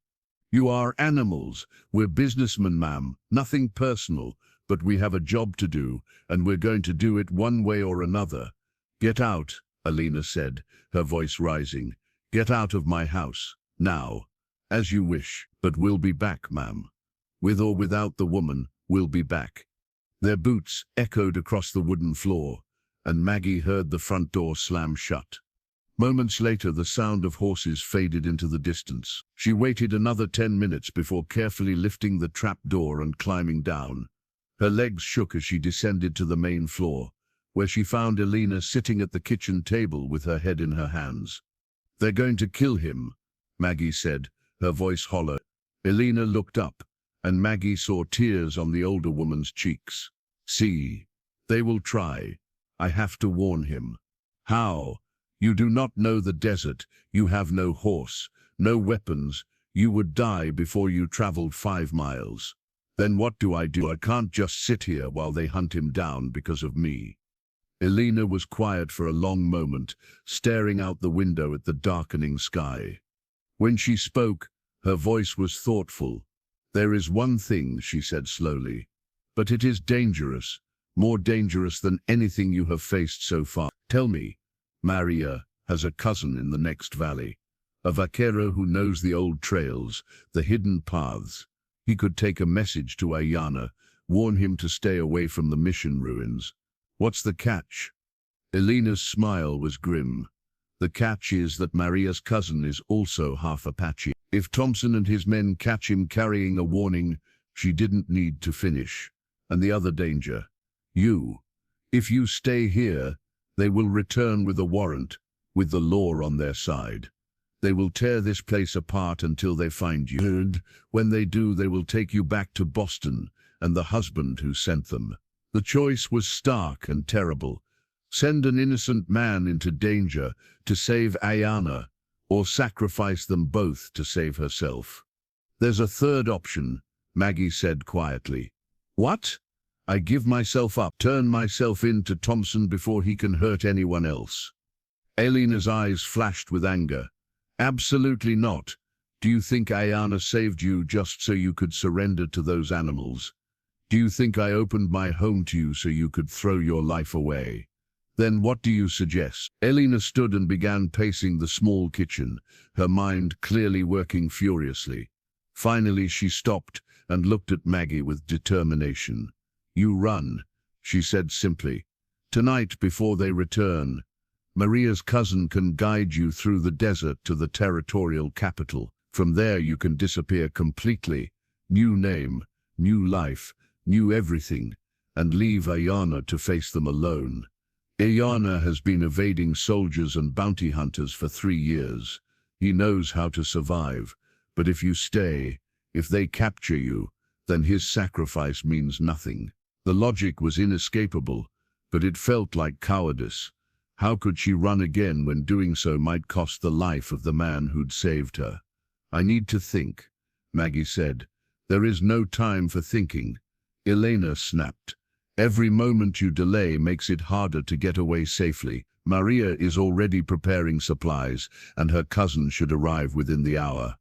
You are animals. We're businessmen, ma'am. Nothing personal, but we have a job to do, and we're going to do it one way or another. Get out, Aiyana said, her voice rising. Get out of my house, now. As you wish, but we'll be back, ma'am. With or without the woman, we'll be back. Their boots echoed across the wooden floor, and Maggie heard the front door slam shut. Moments later, the sound of horses faded into the distance. She waited another 10 minutes before carefully lifting the trap door and climbing down. Her legs shook as she descended to the main floor, where she found Aiyana sitting at the kitchen table with her head in her hands. They're going to kill him, Maggie said, her voice hollow. Aiyana looked up, and Maggie saw tears on the older woman's cheeks. See, they will try. I have to warn him. How? You do not know the desert. You have no horse, no weapons. You would die before you traveled 5 miles. Then what do? I can't just sit here while they hunt him down because of me. Aiyana was quiet for a long moment, staring out the window at the darkening sky. When she spoke, her voice was thoughtful. There is one thing, she said slowly, but it is dangerous, more dangerous than anything you have faced so far. Tell me, Maria has a cousin in the next valley, a vaquero who knows the old trails, the hidden paths. He could take a message to Aiyana, warn him to stay away from the mission ruins. What's the catch? Aiyana's smile was grim. The catch is that Maria's cousin is also half Apache. If Thompson and his men catch him carrying a warning, she didn't need to finish. And the other danger, you If you stay here, they will return with a warrant, with the law on their side. They will tear this place apart until they find you. And when they do, they will take you back to Boston and the husband who sent them. The choice was stark and terrible. Send an innocent man into danger to save Aiyana, or sacrifice them both to save herself. There's a third option, Maggie said quietly. What? I give myself up, turn myself in to Thompson before he can hurt anyone else. Aiyana's eyes flashed with anger. Absolutely not. Do you think Aiyana saved you just so you could surrender to those animals? Do you think I opened my home to you so you could throw your life away? Then what do you suggest? Aiyana stood and began pacing the small kitchen, her mind clearly working furiously. Finally she stopped and looked at Maggie with determination. You run, she said simply. Tonight before they return, Maria's cousin can guide you through the desert to the territorial capital. From there you can disappear completely. New name, new life, new everything, and leave Aiyana to face them alone. Aiyana has been evading soldiers and bounty hunters for 3 years. He knows how to survive, but if you stay, if they capture you, then his sacrifice means nothing. The logic was inescapable, but it felt like cowardice. How could she run again when doing so might cost the life of the man who'd saved her? I need to think, Maggie said. There is no time for thinking. Aiyana snapped. Every moment you delay makes it harder to get away safely. Maria is already preparing supplies, and her cousin should arrive within the hour.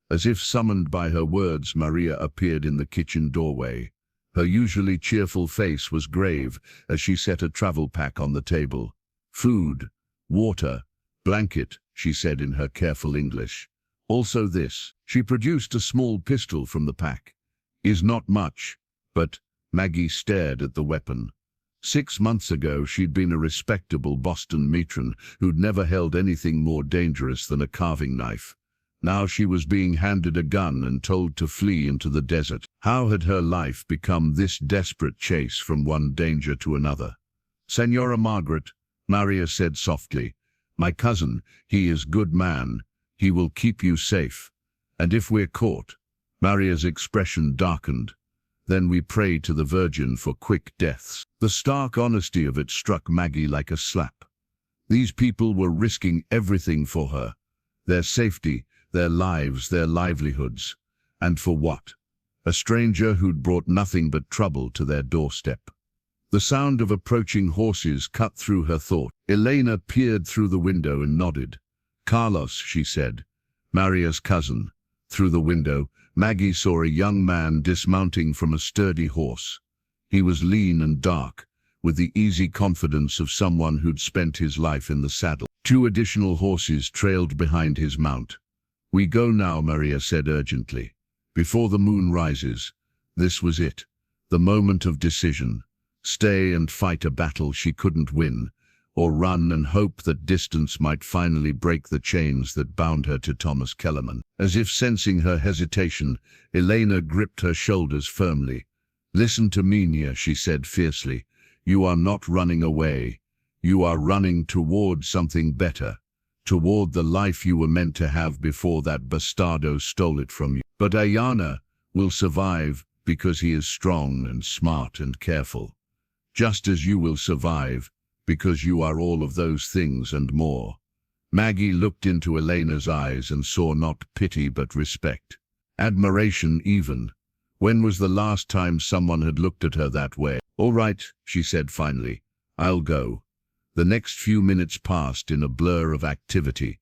As if summoned by her words, Maria appeared in the kitchen doorway. Her usually cheerful face was grave as she set a travel pack on the table. Food, water, blanket, she said in her careful English. Also this. She produced a small pistol from the pack. Is not much, but Maggie stared at the weapon. 6 months ago she'd been a respectable Boston matron who'd never held anything more dangerous than a carving knife. Now she was being handed a gun and told to flee into the desert. How had her life become this desperate chase from one danger to another? Senora Margaret, Maria said softly, my cousin, he is good man. He will keep you safe. And if we're caught, Maria's expression darkened. Then we pray to the Virgin for quick deaths. The stark honesty of it struck Maggie like a slap. These people were risking everything for her. Their safety, their lives, their livelihoods. And for what? A stranger who'd brought nothing but trouble to their doorstep. The sound of approaching horses cut through her thought. Aiyana peered through the window and nodded. Carlos, she said. Maria's cousin. Through the window, Maggie saw a young man dismounting from a sturdy horse. He was lean and dark, with the easy confidence of someone who'd spent his life in the saddle. 2 additional horses trailed behind his mount. We go now, Maria said urgently. Before the moon rises. This was it. The moment of decision. Stay and fight a battle she couldn't win, or run and hope that distance might finally break the chains that bound her to Thomas Kellerman. As if sensing her hesitation, Aiyana gripped her shoulders firmly. Listen to me, Nia, she said fiercely. You are not running away. You are running toward something better, toward the life you were meant to have before that bastardo stole it from you. But Aiyana will survive because he is strong and smart and careful. Just as you will survive, because you are all of those things and more. Maggie looked into Aiyana's eyes and saw not pity but respect. Admiration even. When was the last time someone had looked at her that way? All right, she said finally. I'll go. The next few minutes passed in a blur of activity.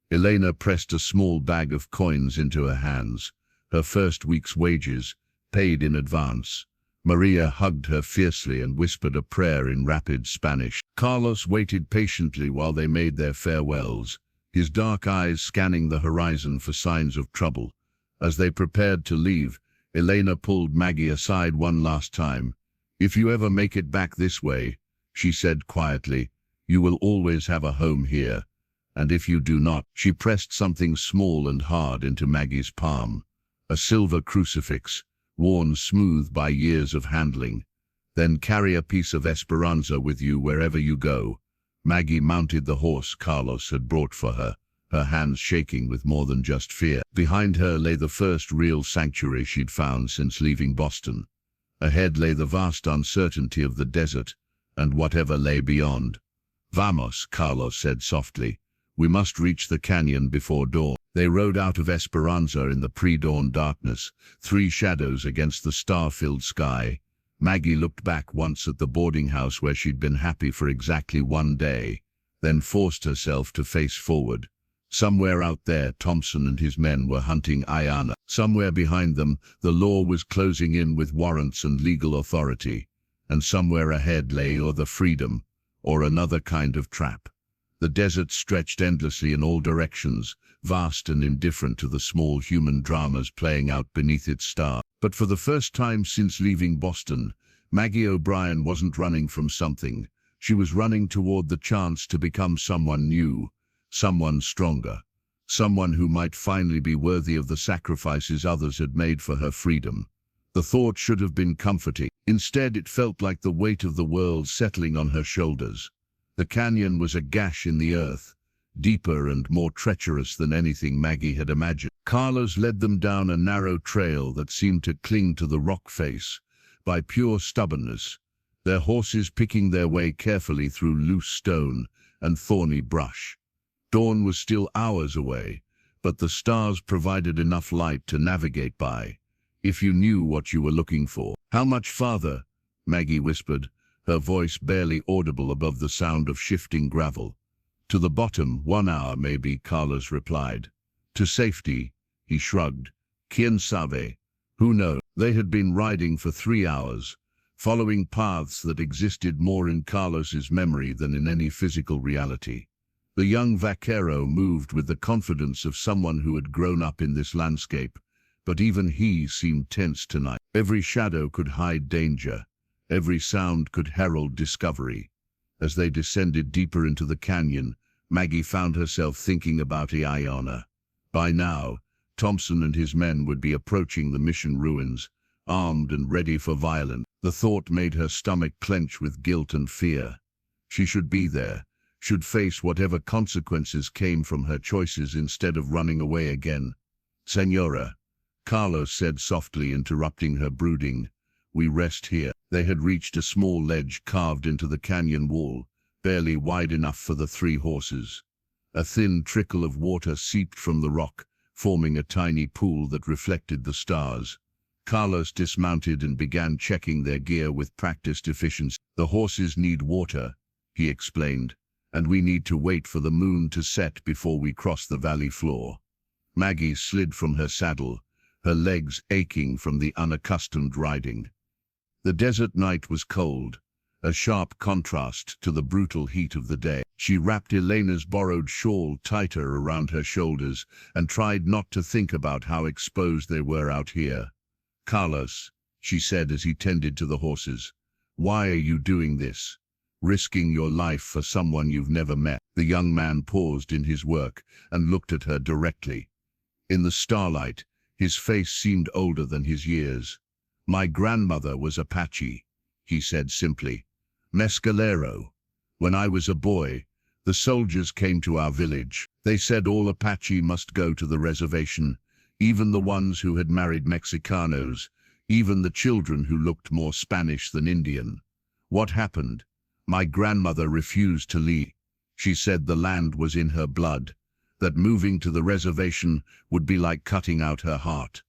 Aiyana pressed a small bag of coins into her hands, her first week's wages, paid in advance. Maria hugged her fiercely and whispered a prayer in rapid Spanish. Carlos waited patiently while they made their farewells, his dark eyes scanning the horizon for signs of trouble. As they prepared to leave, Aiyana pulled Maggie aside one last time. If you ever make it back this way, she said quietly, you will always have a home here. And if you do not, she pressed something small and hard into Maggie's palm. A silver crucifix, worn smooth by years of handling. Then carry a piece of Esperanza with you wherever you go. Maggie mounted the horse Carlos had brought for her, her hands shaking with more than just fear. Behind her lay the first real sanctuary she'd found since leaving Boston. Ahead lay the vast uncertainty of the desert, and whatever lay beyond. Vamos, Carlos said softly. We must reach the canyon before dawn. They rode out of Esperanza in the pre-dawn darkness, three shadows against the star-filled sky. Maggie looked back once at the boarding house where she'd been happy for exactly one day, then forced herself to face forward. Somewhere out there, Thompson and his men were hunting Aiyana. Somewhere behind them, the law was closing in with warrants and legal authority. And somewhere ahead lay either freedom, or another kind of trap. The desert stretched endlessly in all directions, vast and indifferent to the small human dramas playing out beneath its stars. But for the first time since leaving Boston, Maggie O'Brien wasn't running from something. She was running toward the chance to become someone new, someone stronger, someone who might finally be worthy of the sacrifices others had made for her freedom. The thought should have been comforting. Instead, it felt like the weight of the world settling on her shoulders. The canyon was a gash in the earth, deeper and more treacherous than anything Maggie had imagined. Carlos led them down a narrow trail that seemed to cling to the rock face by pure stubbornness, their horses picking their way carefully through loose stone and thorny brush. Dawn was still hours away, but the stars provided enough light to navigate by, if you knew what you were looking for. How much farther? Maggie whispered, her voice barely audible above the sound of shifting gravel. To the bottom, 1 hour maybe, Carlos replied. To safety, he shrugged. Quien sabe? Who knows? They had been riding for 3 hours, following paths that existed more in Carlos's memory than in any physical reality. The young vaquero moved with the confidence of someone who had grown up in this landscape, but even he seemed tense tonight. Every shadow could hide danger. Every sound could herald discovery. As they descended deeper into the canyon, Maggie found herself thinking about Aiyana. By now, Thompson and his men would be approaching the mission ruins, armed and ready for violence. The thought made her stomach clench with guilt and fear. She should be there, should face whatever consequences came from her choices instead of running away again. Senora, Carlos said softly, interrupting her brooding, we rest here. They had reached a small ledge carved into the canyon wall, barely wide enough for the 3 horses. A thin trickle of water seeped from the rock, forming a tiny pool that reflected the stars. Carlos dismounted and began checking their gear with practiced efficiency. The horses need water, he explained, and we need to wait for the moon to set before we cross the valley floor. Maggie slid from her saddle, her legs aching from the unaccustomed riding. The desert night was cold, a sharp contrast to the brutal heat of the day. She wrapped Elena's borrowed shawl tighter around her shoulders and tried not to think about how exposed they were out here. Carlos, she said as he tended to the horses, why are you doing this? Risking your life for someone you've never met. The young man paused in his work and looked at her directly. In the starlight, his face seemed older than his years. My grandmother was Apache, he said simply. Mescalero. When I was a boy, the soldiers came to our village. They said all Apache must go to the reservation, even the ones who had married Mexicanos, even the children who looked more Spanish than Indian. What happened? My grandmother refused to leave. She said the land was in her blood, that moving to the reservation would be like cutting out her heart.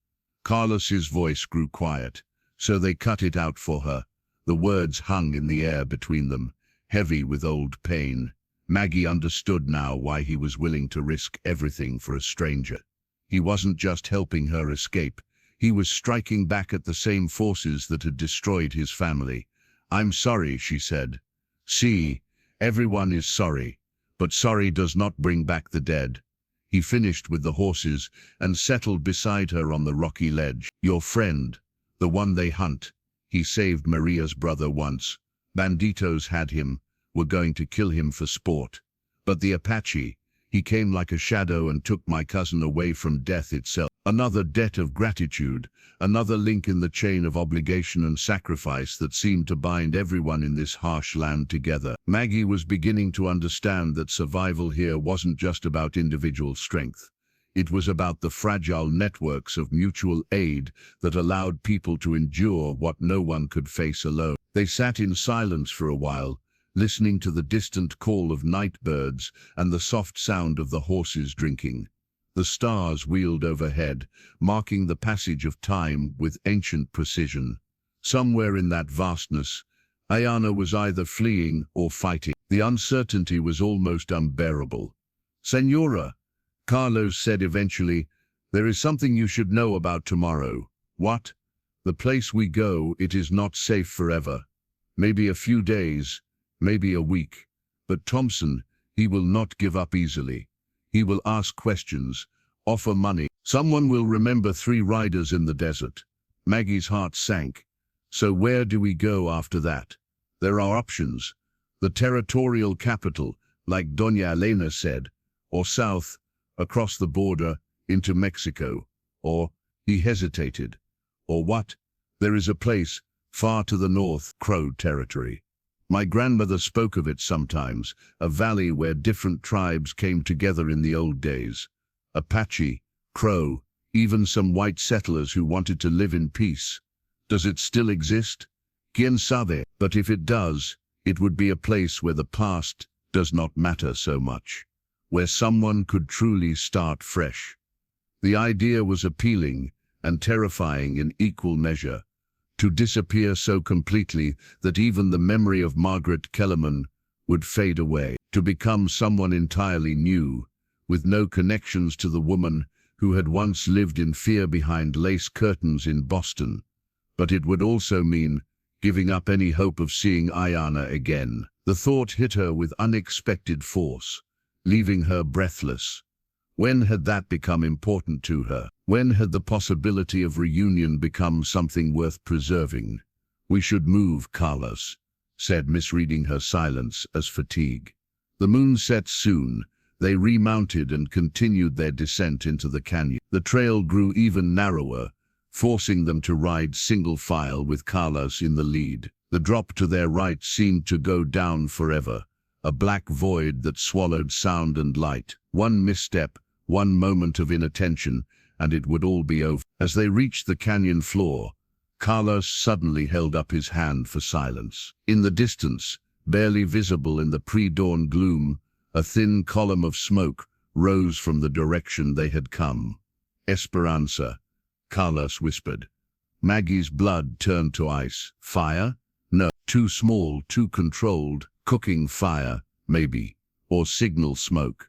Carlos's voice grew quiet, so they cut it out for her. The words hung in the air between them, heavy with old pain. Maggie understood now why he was willing to risk everything for a stranger. He wasn't just helping her escape. He was striking back at the same forces that had destroyed his family. I'm sorry, she said. See, everyone is sorry, but sorry does not bring back the dead. He finished with the horses and settled beside her on the rocky ledge. Your friend, the one they hunt. He saved Maria's brother once. Banditos had him, were going to kill him for sport. But the Apache, He came like a shadow and took my cousin away from death itself. Another debt of gratitude, another link in the chain of obligation and sacrifice that seemed to bind everyone in this harsh land together. Maggie was beginning to understand that survival here wasn't just about individual strength. It was about the fragile networks of mutual aid that allowed people to endure what no one could face alone. They sat in silence for a while, listening to the distant call of night birds and the soft sound of the horses drinking. The stars wheeled overhead, marking the passage of time with ancient precision. Somewhere in that vastness, Aiyana was either fleeing or fighting. The uncertainty was almost unbearable. "Senora," Carlos said eventually, "there is something you should know about tomorrow." "What?" "The place we go, it is not safe forever. Maybe a few days, maybe a week. But Thompson, he will not give up easily. He will ask questions, offer money. Someone will remember 3 riders in the desert." Maggie's heart sank. "So where do we go after that?" "There are options. The territorial capital, like Doña Aiyana said, or south, across the border, into Mexico. Or," he hesitated, "or what? There is a place, far to the north, Crow territory. My grandmother spoke of it sometimes, a valley where different tribes came together in the old days. Apache, Crow, even some white settlers who wanted to live in peace. Does it still exist? Quien sabe? But if it does, it would be a place where the past does not matter so much, where someone could truly start fresh." The idea was appealing and terrifying in equal measure. To disappear so completely that even the memory of Margaret Kellerman would fade away. To become someone entirely new, with no connections to the woman who had once lived in fear behind lace curtains in Boston. But it would also mean giving up any hope of seeing Aiyana again. The thought hit her with unexpected force, leaving her breathless. When had that become important to her? When had the possibility of reunion become something worth preserving? "We should move, Carlos," said, misreading her silence as fatigue. The moon set soon. They remounted and continued their descent into the canyon. The trail grew even narrower, forcing them to ride single file with Carlos in the lead. The drop to their right seemed to go down forever, a black void that swallowed sound and light. One misstep, one moment of inattention, and it would all be over. As they reached the canyon floor, Carlos suddenly held up his hand for silence. In the distance, barely visible in the pre-dawn gloom, a thin column of smoke rose from the direction they had come. "Esperanza," Carlos whispered. Maggie's blood turned to ice. "Fire? No. Too small, too controlled. Cooking fire, maybe. Or signal smoke."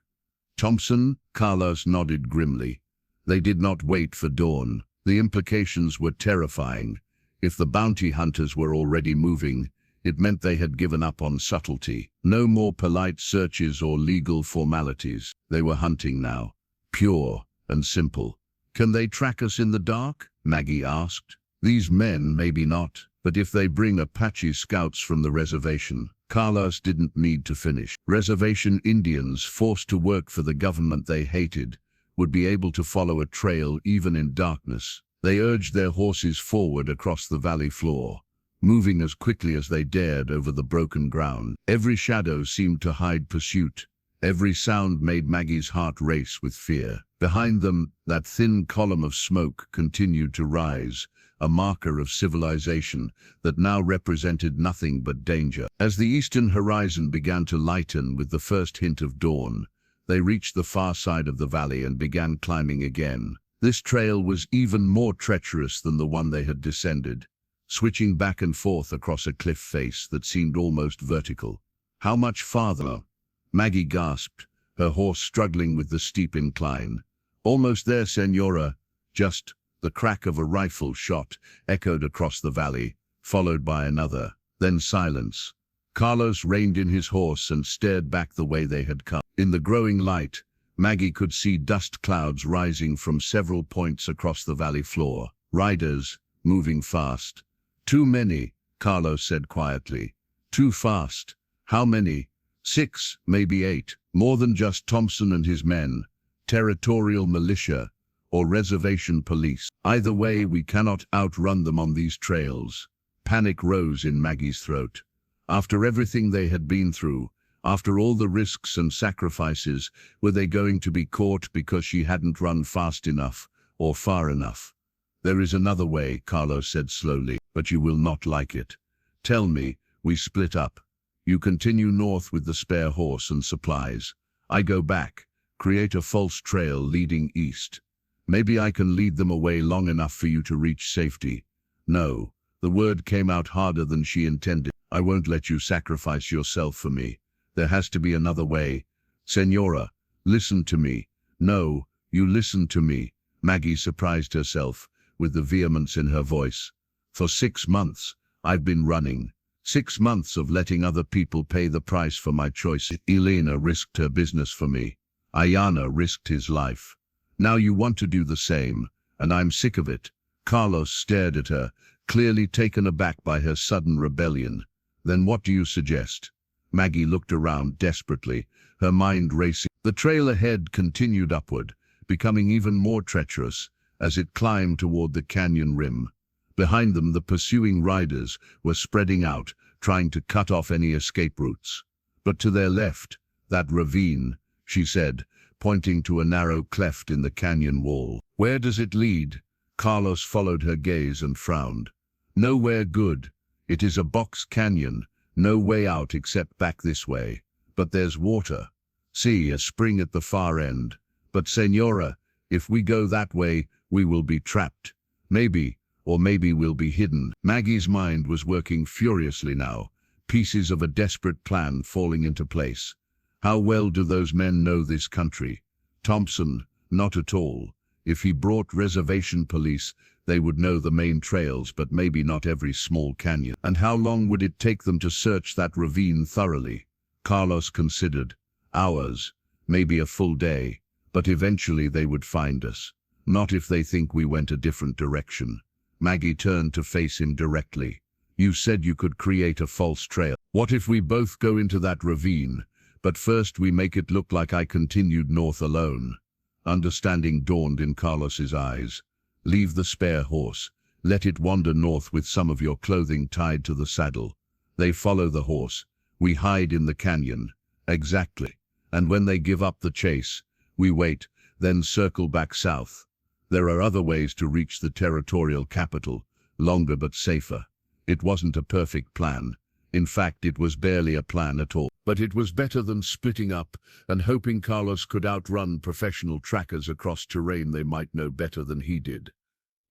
"Thompson?" Carlos nodded grimly. They did not wait for dawn. The implications were terrifying. If the bounty hunters were already moving, it meant they had given up on subtlety. No more polite searches or legal formalities. They were hunting now, pure and simple. "Can they track us in the dark?" Maggie asked. "These men, maybe not, but if they bring Apache scouts from the reservation." Carlos didn't need to finish. Reservation Indians, forced to work for the government they hated, would be able to follow a trail even in darkness. They urged their horses forward across the valley floor, moving as quickly as they dared over the broken ground. Every shadow seemed to hide pursuit. Every sound made Maggie's heart race with fear. Behind them, that thin column of smoke continued to rise, a marker of civilization that now represented nothing but danger. As the eastern horizon began to lighten with the first hint of dawn, they reached the far side of the valley and began climbing again. This trail was even more treacherous than the one they had descended, switching back and forth across a cliff face that seemed almost vertical. "How much farther?" Maggie gasped, her horse struggling with the steep incline. "Almost there, Senora." Just the crack of a rifle shot echoed across the valley, followed by another. Then silence. Carlos reined in his horse and stared back the way they had come. In the growing light, Maggie could see dust clouds rising from several points across the valley floor. Riders, moving fast. "Too many," Carlos said quietly. "Too fast." "How many?" 6, maybe 8, more than just Thompson and his men, territorial militia, or reservation police. Either way, we cannot outrun them on these trails. Panic rose in Maggie's throat. After everything they had been through, after all the risks and sacrifices, were they going to be caught because she hadn't run fast enough or far enough? There is another way, Carlos said slowly, but you will not like it. Tell me, we split up. You continue north with the spare horse and supplies. I go back, create a false trail leading east. Maybe I can lead them away long enough for you to reach safety. No, the word came out harder than she intended. I won't let you sacrifice yourself for me. There has to be another way. Senora, listen to me. No, you listen to me. Maggie surprised herself with the vehemence in her voice. For 6 months, I've been running. 6 months of letting other people pay the price for my choice. Aiyana risked her business for me. Aiyana risked his life. Now you want to do the same, and I'm sick of it. Carlos stared at her, clearly taken aback by her sudden rebellion. Then what do you suggest? Maggie looked around desperately, her mind racing. The trail ahead continued upward, becoming even more treacherous as it climbed toward the canyon rim. Behind them, the pursuing riders were spreading out, trying to cut off any escape routes. But to their left, that ravine, she said, pointing to a narrow cleft in the canyon wall. Where does it lead? Carlos followed her gaze and frowned. Nowhere good. It is a box canyon, no way out except back this way. But there's water. See, a spring at the far end. But Senora, if we go that way, we will be trapped. Maybe, or maybe we'll be hidden. Maggie's mind was working furiously now, pieces of a desperate plan falling into place. How well do those men know this country? Thompson, not at all. If he brought reservation police, they would know the main trails, but maybe not every small canyon. And how long would it take them to search that ravine thoroughly? Carlos considered. Hours, maybe a full day, but eventually they would find us. Not if they think we went a different direction. Maggie turned to face him directly. You said you could create a false trail. What if we both go into that ravine, but first we make it look like I continued north alone? Understanding dawned in Carlos's eyes. Leave the spare horse. Let it wander north with some of your clothing tied to the saddle. They follow the horse. We hide in the canyon. Exactly. And when they give up the chase, we wait, then circle back south. There are other ways to reach the territorial capital, longer but safer. It wasn't a perfect plan. In fact, it was barely a plan at all. But it was better than splitting up and hoping Carlos could outrun professional trackers across terrain they might know better than he did.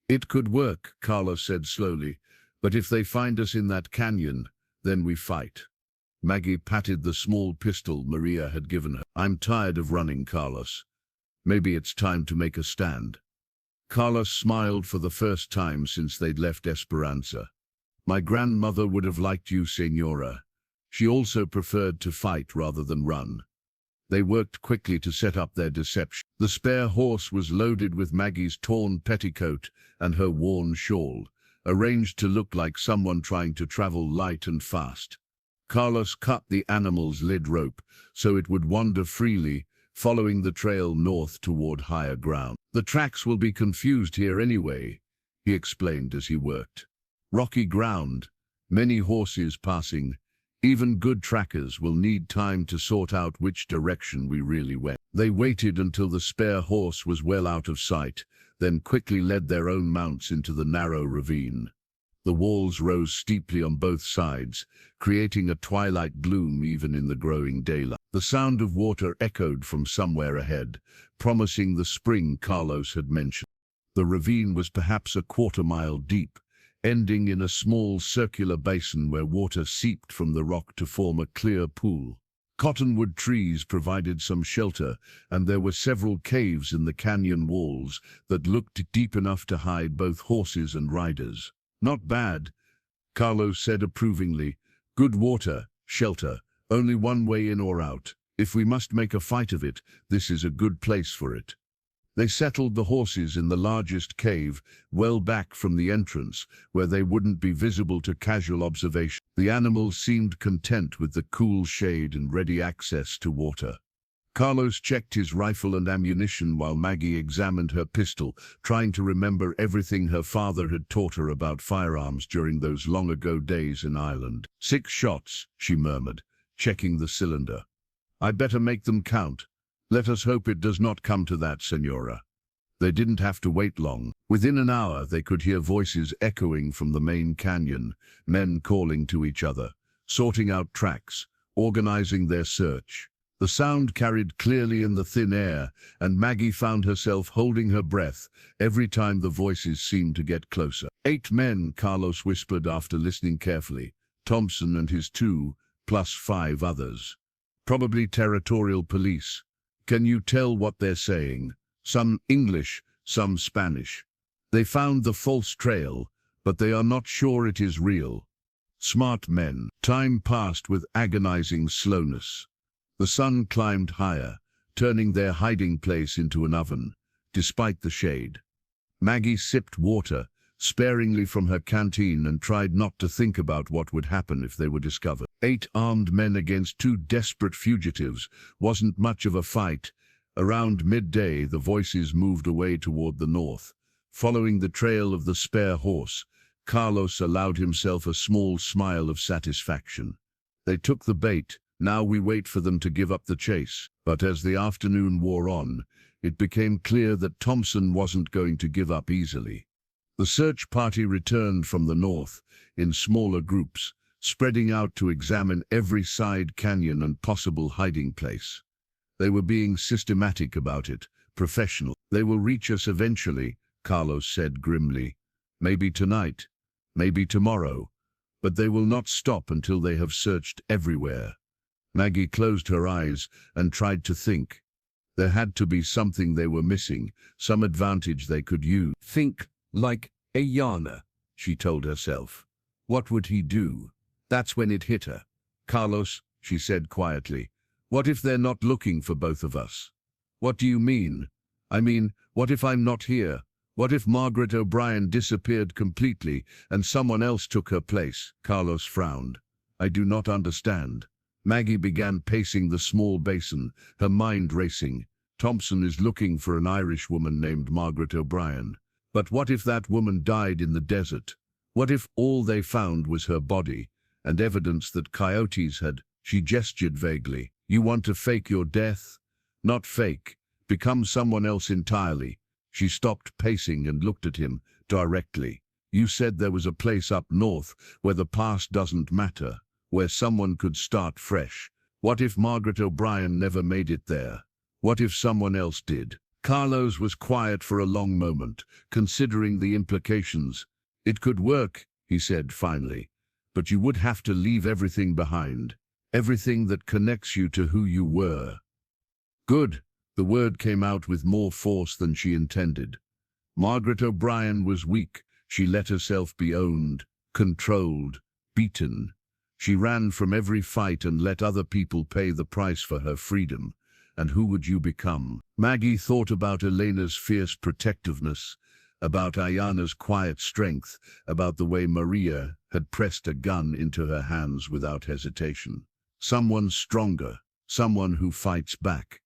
It could work, Carlos said slowly, but if they find us in that canyon, then we fight. Maggie patted the small pistol Maria had given her. I'm tired of running, Carlos. Maybe it's time to make a stand. Carlos smiled for the first time since they'd left Esperanza. My grandmother would have liked you, Senora. She also preferred to fight rather than run. They worked quickly to set up their deception. The spare horse was loaded with Maggie's torn petticoat and her worn shawl, arranged to look like someone trying to travel light and fast. Carlos cut the animal's lead rope so it would wander freely, following the trail north toward higher ground. The tracks will be confused here anyway, he explained as he worked. Rocky ground, many horses passing. Even good trackers will need time to sort out which direction we really went. They waited until the spare horse was well out of sight, then quickly led their own mounts into the narrow ravine. The walls rose steeply on both sides, creating a twilight gloom even in the growing daylight. The sound of water echoed from somewhere ahead, promising the spring Carlos had mentioned. The ravine was perhaps a quarter-mile deep, ending in a small circular basin where water seeped from the rock to form a clear pool. Cottonwood trees provided some shelter, and there were several caves in the canyon walls that looked deep enough to hide both horses and riders. Not bad, Carlos said approvingly. Good water, shelter, only one way in or out. If we must make a fight of it, this is a good place for it. They settled the horses in the largest cave, well back from the entrance, where they wouldn't be visible to casual observation. The animals seemed content with the cool shade and ready access to water. Carlos checked his rifle and ammunition while Maggie examined her pistol, trying to remember everything her father had taught her about firearms during those long-ago days in Ireland. 6 shots, she murmured, checking the cylinder. I better make them count. Let us hope it does not come to that, Senora. They didn't have to wait long. Within an hour, they could hear voices echoing from the main canyon, men calling to each other, sorting out tracks, organizing their search. The sound carried clearly in the thin air, and Maggie found herself holding her breath every time the voices seemed to get closer. 8 men, Carlos whispered after listening carefully. Thompson and his 2, plus 5 others. Probably territorial police. Can you tell what they're saying? Some English, some Spanish. They found the false trail, but they are not sure it is real. Smart men. Time passed with agonizing slowness. The sun climbed higher, turning their hiding place into an oven, despite the shade. Maggie sipped water, sparingly from her canteen, and tried not to think about what would happen if they were discovered. 8 armed men against 2 desperate fugitives wasn't much of a fight. Around midday, the voices moved away toward the north. Following the trail of the spare horse, Carlos allowed himself a small smile of satisfaction. They took the bait. Now we wait for them to give up the chase. But as the afternoon wore on, it became clear that Thompson wasn't going to give up easily. The search party returned from the north, in smaller groups, spreading out to examine every side canyon and possible hiding place. They were being systematic about it, professional. They will reach us eventually, Carlos said grimly. Maybe tonight, maybe tomorrow, but they will not stop until they have searched everywhere. Maggie closed her eyes and tried to think. There had to be something they were missing, some advantage they could use. Think like Aiyana, she told herself. What would he do? That's when it hit her. Carlos, she said quietly, what if they're not looking for both of us? What do you mean? I mean, what if I'm not here? What if Margaret O'Brien disappeared completely and someone else took her place? Carlos frowned. I do not understand. Maggie began pacing the small basin, her mind racing. Thompson is looking for an Irish woman named Margaret O'Brien. But what if that woman died in the desert? What if all they found was her body, and evidence that coyotes had? She gestured vaguely. You want to fake your death? Not fake. Become someone else entirely. She stopped pacing and looked at him directly. You said there was a place up north where the past doesn't matter, where someone could start fresh. What if Margaret O'Brien never made it there? What if someone else did? Carlos was quiet for a long moment, considering the implications. It could work, he said finally, but you would have to leave everything behind, everything that connects you to who you were. Good. The word came out with more force than she intended. Margaret O'Brien was weak. She let herself be owned, controlled, beaten. She ran from every fight and let other people pay the price for her freedom. And who would you become? Maggie thought about Elena's fierce protectiveness, about Aiyana's quiet strength, about the way Maria had pressed a gun into her hands without hesitation. Someone stronger, someone who fights back.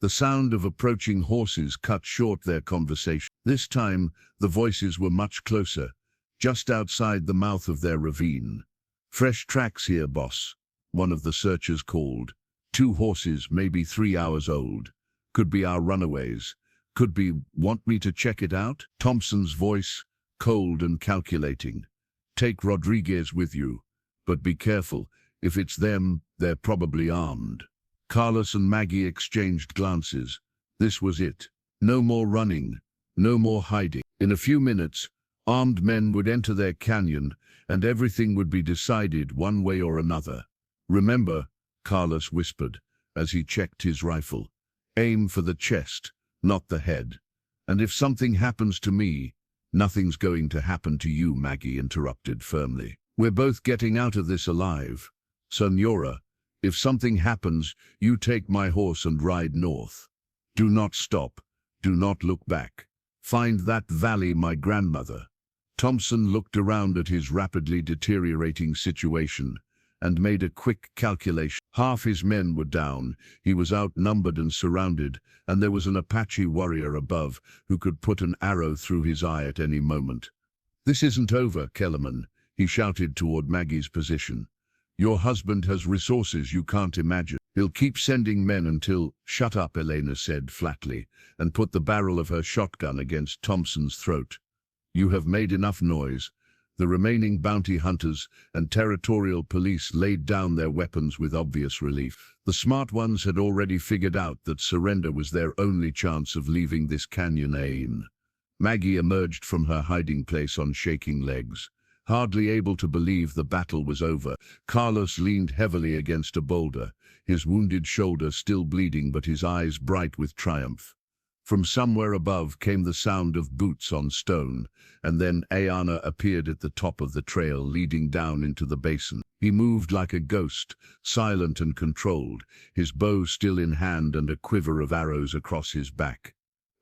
The sound of approaching horses cut short their conversation. This time, the voices were much closer, just outside the mouth of their ravine. Fresh tracks here, boss, one of the searchers called. 2 horses, maybe 3 hours old. Could be our runaways. Could be, want me to check it out? Thompson's voice, cold and calculating. Take Rodriguez with you, but be careful. If it's them, they're probably armed. Carlos and Maggie exchanged glances. This was it. No more running, no more hiding. In a few minutes, armed men would enter their canyon, and everything would be decided one way or another. Remember, Carlos whispered, as he checked his rifle. Aim for the chest, not the head. And if something happens to me, nothing's going to happen to you, Maggie interrupted firmly. We're both getting out of this alive. Senora, if something happens, you take my horse and ride north. Do not stop. Do not look back. Find that valley my grandmother Thompson looked around at his rapidly deteriorating situation and made a quick calculation. Half his men were down, he was outnumbered and surrounded, and there was an Apache warrior above who could put an arrow through his eye at any moment. "This isn't over, Kellerman," he shouted toward Maggie's position. "Your husband has resources you can't imagine. He'll keep sending men until—" "Shut up," Aiyana said flatly, and put the barrel of her shotgun against Thompson's throat. "You have made enough noise." The remaining bounty hunters and territorial police laid down their weapons with obvious relief. The smart ones had already figured out that surrender was their only chance of leaving this canyon. Maggie emerged from her hiding place on shaking legs. Hardly able to believe the battle was over, Carlos leaned heavily against a boulder, his wounded shoulder still bleeding but his eyes bright with triumph. From somewhere above came the sound of boots on stone, and then Aiyana appeared at the top of the trail leading down into the basin. He moved like a ghost, silent and controlled, his bow still in hand and a quiver of arrows across his back.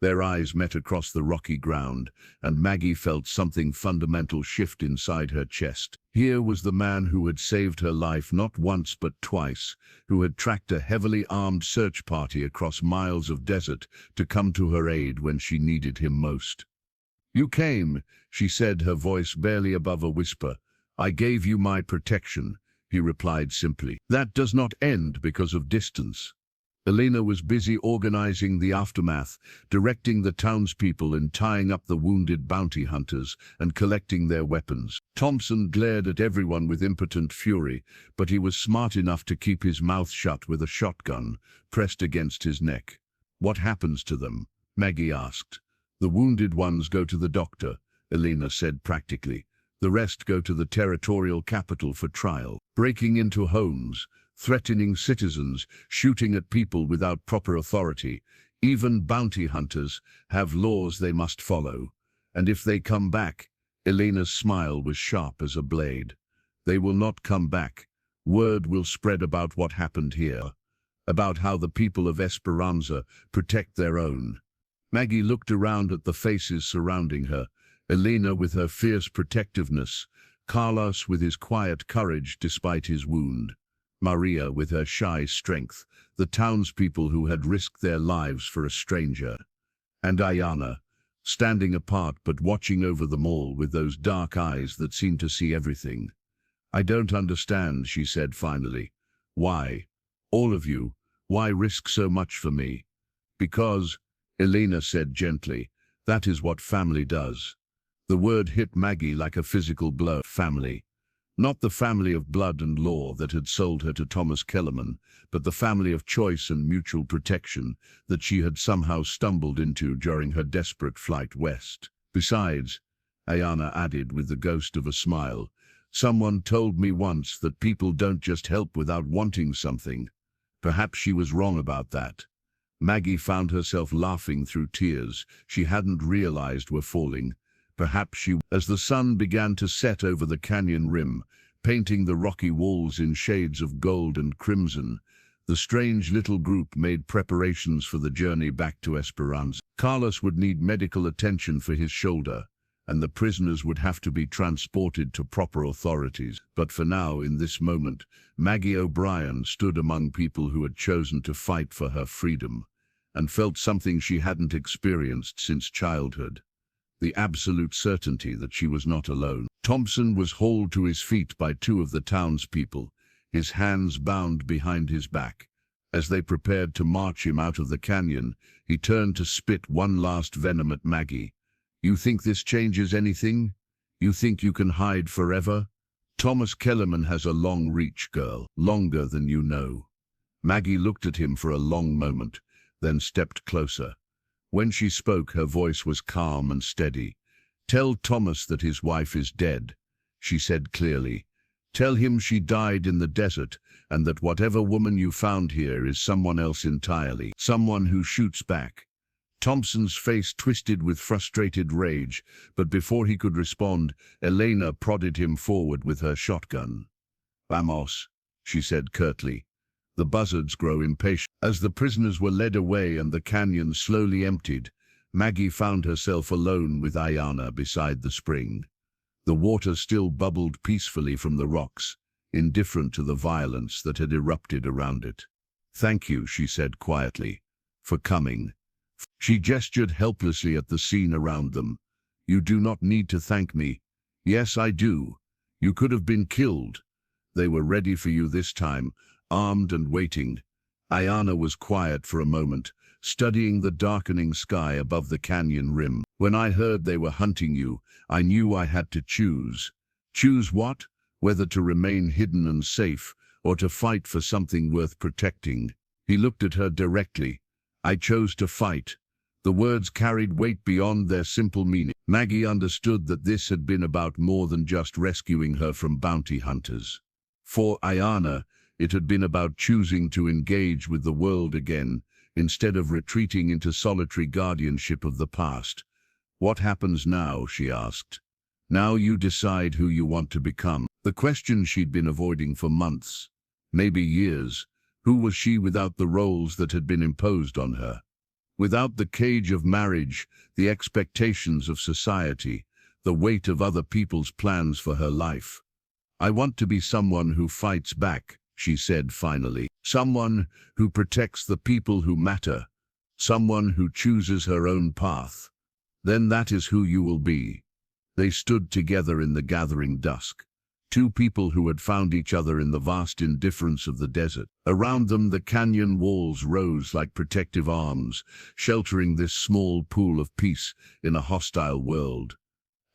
Their eyes met across the rocky ground, and Maggie felt something fundamental shift inside her chest. Here was the man who had saved her life not once but twice, who had tracked a heavily armed search party across miles of desert to come to her aid when she needed him most. "You came," she said, her voice barely above a whisper. "I gave you my protection," he replied simply. "That does not end because of distance." Aiyana was busy organizing the aftermath, directing the townspeople in tying up the wounded bounty hunters and collecting their weapons. Thompson glared at everyone with impotent fury, but he was smart enough to keep his mouth shut with a shotgun pressed against his neck. "What happens to them?" Maggie asked. "The wounded ones go to the doctor," Aiyana said practically. "The rest go to the territorial capital for trial." Breaking into homes, threatening citizens, shooting at people without proper authority. Even bounty hunters have laws they must follow. And if they come back, Aiyana's smile was sharp as a blade. They will not come back. Word will spread about what happened here, about how the people of Esperanza protect their own. Maggie looked around at the faces surrounding her, Aiyana with her fierce protectiveness, Carlos with his quiet courage despite his wound, Maria with her shy strength, the townspeople who had risked their lives for a stranger, and Aiyana, standing apart but watching over them all with those dark eyes that seemed to see everything. "I don't understand," she said finally. "Why? All of you, why risk so much for me?" "Because," Aiyana said gently, "that is what family does." The word hit Maggie like a physical blow. Family. Not the family of blood and law that had sold her to Thomas Kellerman, but the family of choice and mutual protection that she had somehow stumbled into during her desperate flight west. "Besides," Aiyana added with the ghost of a smile, "someone told me once that people don't just help without wanting something." Perhaps she was wrong about that. Maggie found herself laughing through tears she hadn't realized were falling. Perhaps she, as the sun began to set over the canyon rim, painting the rocky walls in shades of gold and crimson, the strange little group made preparations for the journey back to Esperanza. Carlos would need medical attention for his shoulder, and the prisoners would have to be transported to proper authorities. But for now, in this moment, Maggie O'Brien stood among people who had chosen to fight for her freedom, and felt something she hadn't experienced since childhood. The absolute certainty that she was not alone. Thompson was hauled to his feet by two of the townspeople, his hands bound behind his back. As they prepared to march him out of the canyon, he turned to spit one last venom at Maggie. "You think this changes anything? You think you can hide forever? Thomas Kellerman has a long reach, girl, longer than you know." Maggie looked at him for a long moment, then stepped closer. When she spoke, her voice was calm and steady. "Tell Thomas that his wife is dead," she said clearly. "Tell him she died in the desert, and that whatever woman you found here is someone else entirely, someone who shoots back." Thompson's face twisted with frustrated rage, but before he could respond, Aiyana prodded him forward with her shotgun. "Vamos," she said curtly. The buzzards grow impatient. As the prisoners were led away and the canyon slowly emptied, Maggie found herself alone with Aiyana beside the spring. The water still bubbled peacefully from the rocks, indifferent to the violence that had erupted around it. "Thank you," she said quietly, "for coming." She gestured helplessly at the scene around them. "You do not need to thank me." "Yes, I do. You could have been killed. They were ready for you this time, armed and waiting." Aiyana was quiet for a moment, studying the darkening sky above the canyon rim. "When I heard they were hunting you, I knew I had to choose." "Choose what?" "Whether to remain hidden and safe, or to fight for something worth protecting." He looked at her directly. "I chose to fight." The words carried weight beyond their simple meaning. Maggie understood that this had been about more than just rescuing her from bounty hunters. For Aiyana, it had been about choosing to engage with the world again, instead of retreating into solitary guardianship of the past. "What happens now?" she asked. "Now you decide who you want to become." The question she'd been avoiding for months, maybe years. Who was she without the roles that had been imposed on her? Without the cage of marriage, the expectations of society, the weight of other people's plans for her life. "I want to be someone who fights back," she said finally. "Someone who protects the people who matter. Someone who chooses her own path. Then that is who you will be." They stood together in the gathering dusk. Two people who had found each other in the vast indifference of the desert. Around them, the canyon walls rose like protective arms, sheltering this small pool of peace in a hostile world.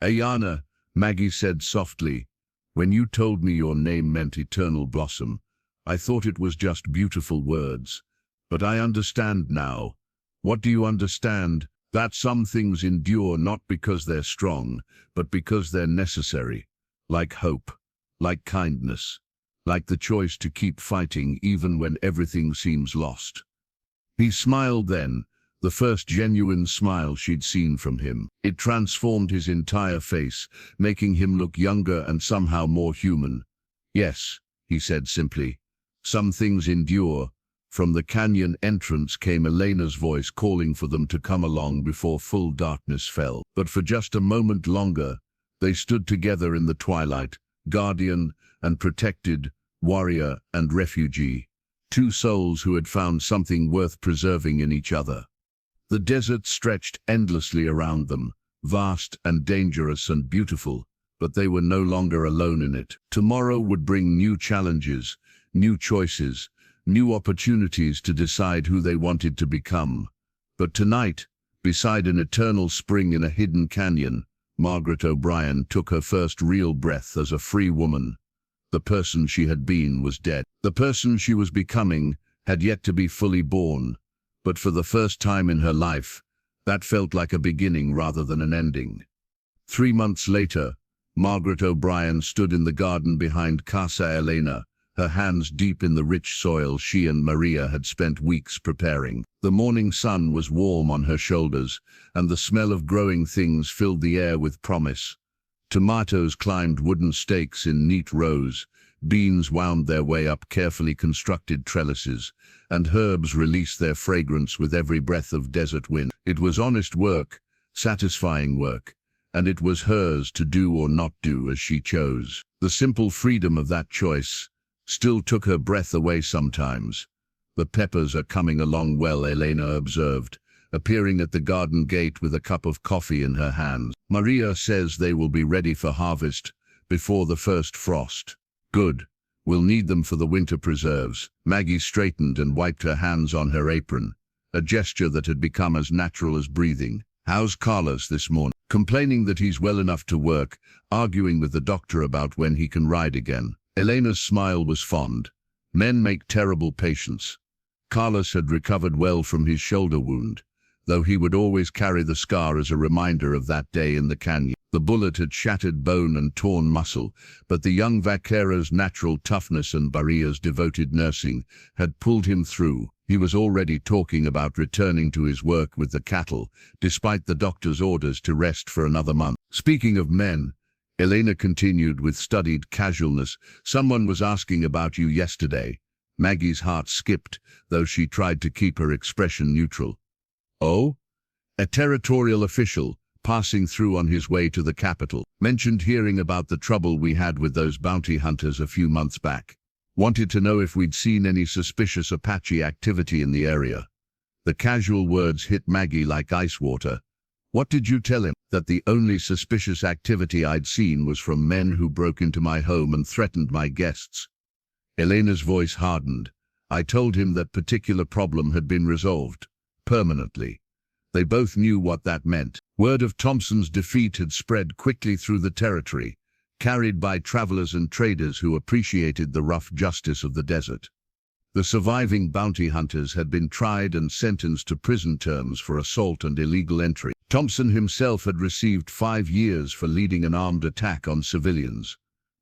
"Aiyana," Maggie said softly, "when you told me your name meant eternal blossom, I thought it was just beautiful words. But I understand now." "What do you understand?" "That some things endure not because they're strong, but because they're necessary. Like hope. Like kindness, like the choice to keep fighting even when everything seems lost." He smiled then, the first genuine smile she'd seen from him. It transformed his entire face, making him look younger and somehow more human. "Yes," he said simply, "some things endure." From the canyon entrance came Elena's voice calling for them to come along before full darkness fell. But for just a moment longer, they stood together in the twilight, guardian and protected, warrior and refugee, two souls who had found something worth preserving in each other. The desert stretched endlessly around them, vast and dangerous and beautiful, but they were no longer alone in it. Tomorrow would bring new challenges, new choices, new opportunities to decide who they wanted to become. But tonight, beside an eternal spring in a hidden canyon, Margaret O'Brien took her first real breath as a free woman. The person she had been was dead. The person she was becoming had yet to be fully born. But for the first time in her life, that felt like a beginning rather than an ending. 3 months later, Margaret O'Brien stood in the garden behind Casa Aiyana, her hands deep in the rich soil she and Maria had spent weeks preparing. The morning sun was warm on her shoulders, and the smell of growing things filled the air with promise. Tomatoes climbed wooden stakes in neat rows, beans wound their way up carefully constructed trellises, and herbs released their fragrance with every breath of desert wind. It was honest work, satisfying work, and it was hers to do or not do as she chose. The simple freedom of that choice still took her breath away sometimes. "The peppers are coming along well," Aiyana observed, appearing at the garden gate with a cup of coffee in her hands. "Maria says they will be ready for harvest before the first frost." "Good. We'll need them for the winter preserves." Maggie straightened and wiped her hands on her apron, a gesture that had become as natural as breathing. "How's Carlos this morning?" "Complaining that he's well enough to work, arguing with the doctor about when he can ride again." Elena's smile was fond. Men make terrible patients. Carlos had recovered well from his shoulder wound, though he would always carry the scar as a reminder of that day in the canyon. The bullet had shattered bone and torn muscle, but the young vaquero's natural toughness and Maria's devoted nursing had pulled him through. He was already talking about returning to his work with the cattle, despite the doctor's orders to rest for another month. "Speaking of men," Aiyana continued with studied casualness, "someone was asking about you yesterday." Maggie's heart skipped, though she tried to keep her expression neutral. "Oh?" "A territorial official," passing through on his way to the capital. Mentioned hearing about the trouble we had with those bounty hunters a few months back. Wanted to know if we'd seen any suspicious Apache activity in the area. The casual words hit Maggie like ice water. What did you tell him? That the only suspicious activity I'd seen was from men who broke into my home and threatened my guests. Aiyana's voice hardened. I told him that particular problem had been resolved. Permanently. They both knew what that meant. Word of Thompson's defeat had spread quickly through the territory, carried by travelers and traders who appreciated the rough justice of the desert. The surviving bounty hunters had been tried and sentenced to prison terms for assault and illegal entry. Thompson himself had received 5 years for leading an armed attack on civilians.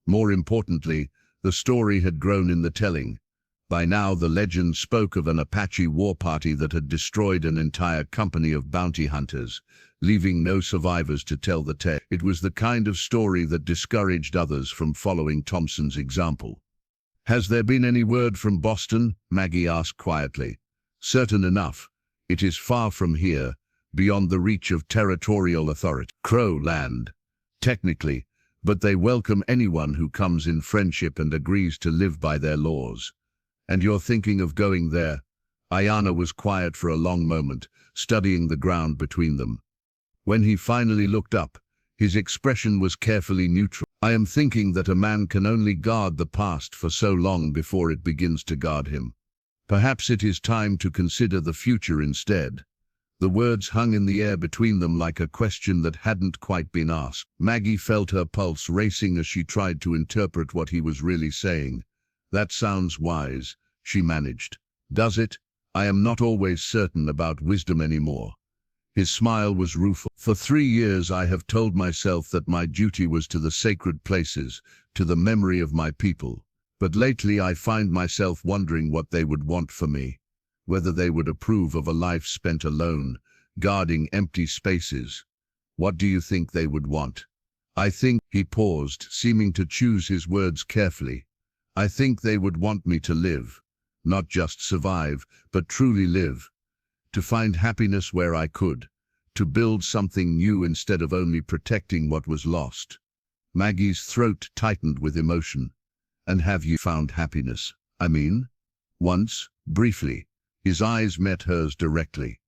More importantly, the story had grown in the telling. By now the legend spoke of an Apache war party that had destroyed an entire company of bounty hunters, leaving no survivors to tell the tale. It was the kind of story that discouraged others from following Thompson's example. Has there been any word from Boston? Maggie asked quietly. Certain enough. It is far from here, beyond the reach of territorial authority. Crow land. Technically, but they welcome anyone who comes in friendship and agrees to live by their laws. And you're thinking of going there? Aiyana was quiet for a long moment, studying the ground between them. When he finally looked up, his expression was carefully neutral. I am thinking that a man can only guard the past for so long before it begins to guard him. Perhaps it is time to consider the future instead. The words hung in the air between them like a question that hadn't quite been asked. Maggie felt her pulse racing as she tried to interpret what he was really saying. That sounds wise, she managed. Does it? I am not always certain about wisdom anymore. His smile was rueful. For 3 years I have told myself that my duty was to the sacred places, to the memory of my people. But lately I find myself wondering what they would want for me. Whether they would approve of a life spent alone, guarding empty spaces. What do you think they would want? I think, he paused, seeming to choose his words carefully. I think they would want me to live, not just survive, but truly live. To find happiness where I could, to build something new instead of only protecting what was lost. Maggie's throat tightened with emotion. And have you found happiness? I mean? Once, briefly. His eyes met hers directly.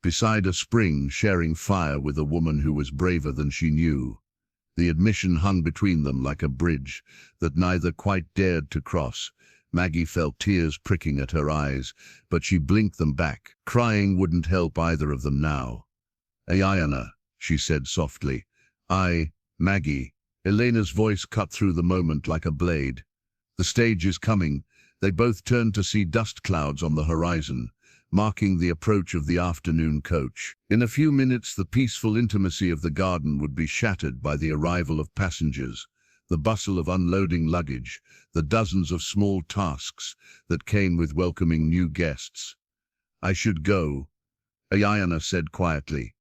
Beside a spring, sharing fire with a woman who was braver than she knew. The admission hung between them like a bridge that neither quite dared to cross. Maggie felt tears pricking at her eyes, but she blinked them back. Crying wouldn't help either of them now. Aiyana, she said softly. Maggie. Elena's voice cut through the moment like a blade. The stage is coming. They both turned to see dust clouds on the horizon, marking the approach of the afternoon coach. In a few minutes the peaceful intimacy of the garden would be shattered by the arrival of passengers, the bustle of unloading luggage, the dozens of small tasks that came with welcoming new guests. I should go, Aiyana said quietly.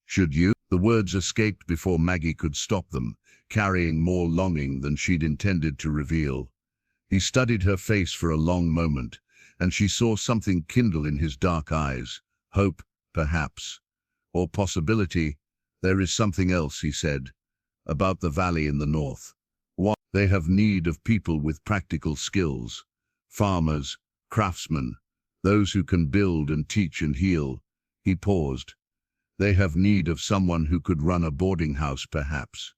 Should you? The words escaped before Maggie could stop them, carrying more longing than she'd intended to reveal. He studied her face for a long moment, and she saw something kindle in his dark eyes. Hope, perhaps. Or possibility. There is something else, he said, about the valley in the north. What? They have need of people with practical skills. Farmers, craftsmen, those who can build and teach and heal. He paused. They have need of someone who could run a boarding house, perhaps.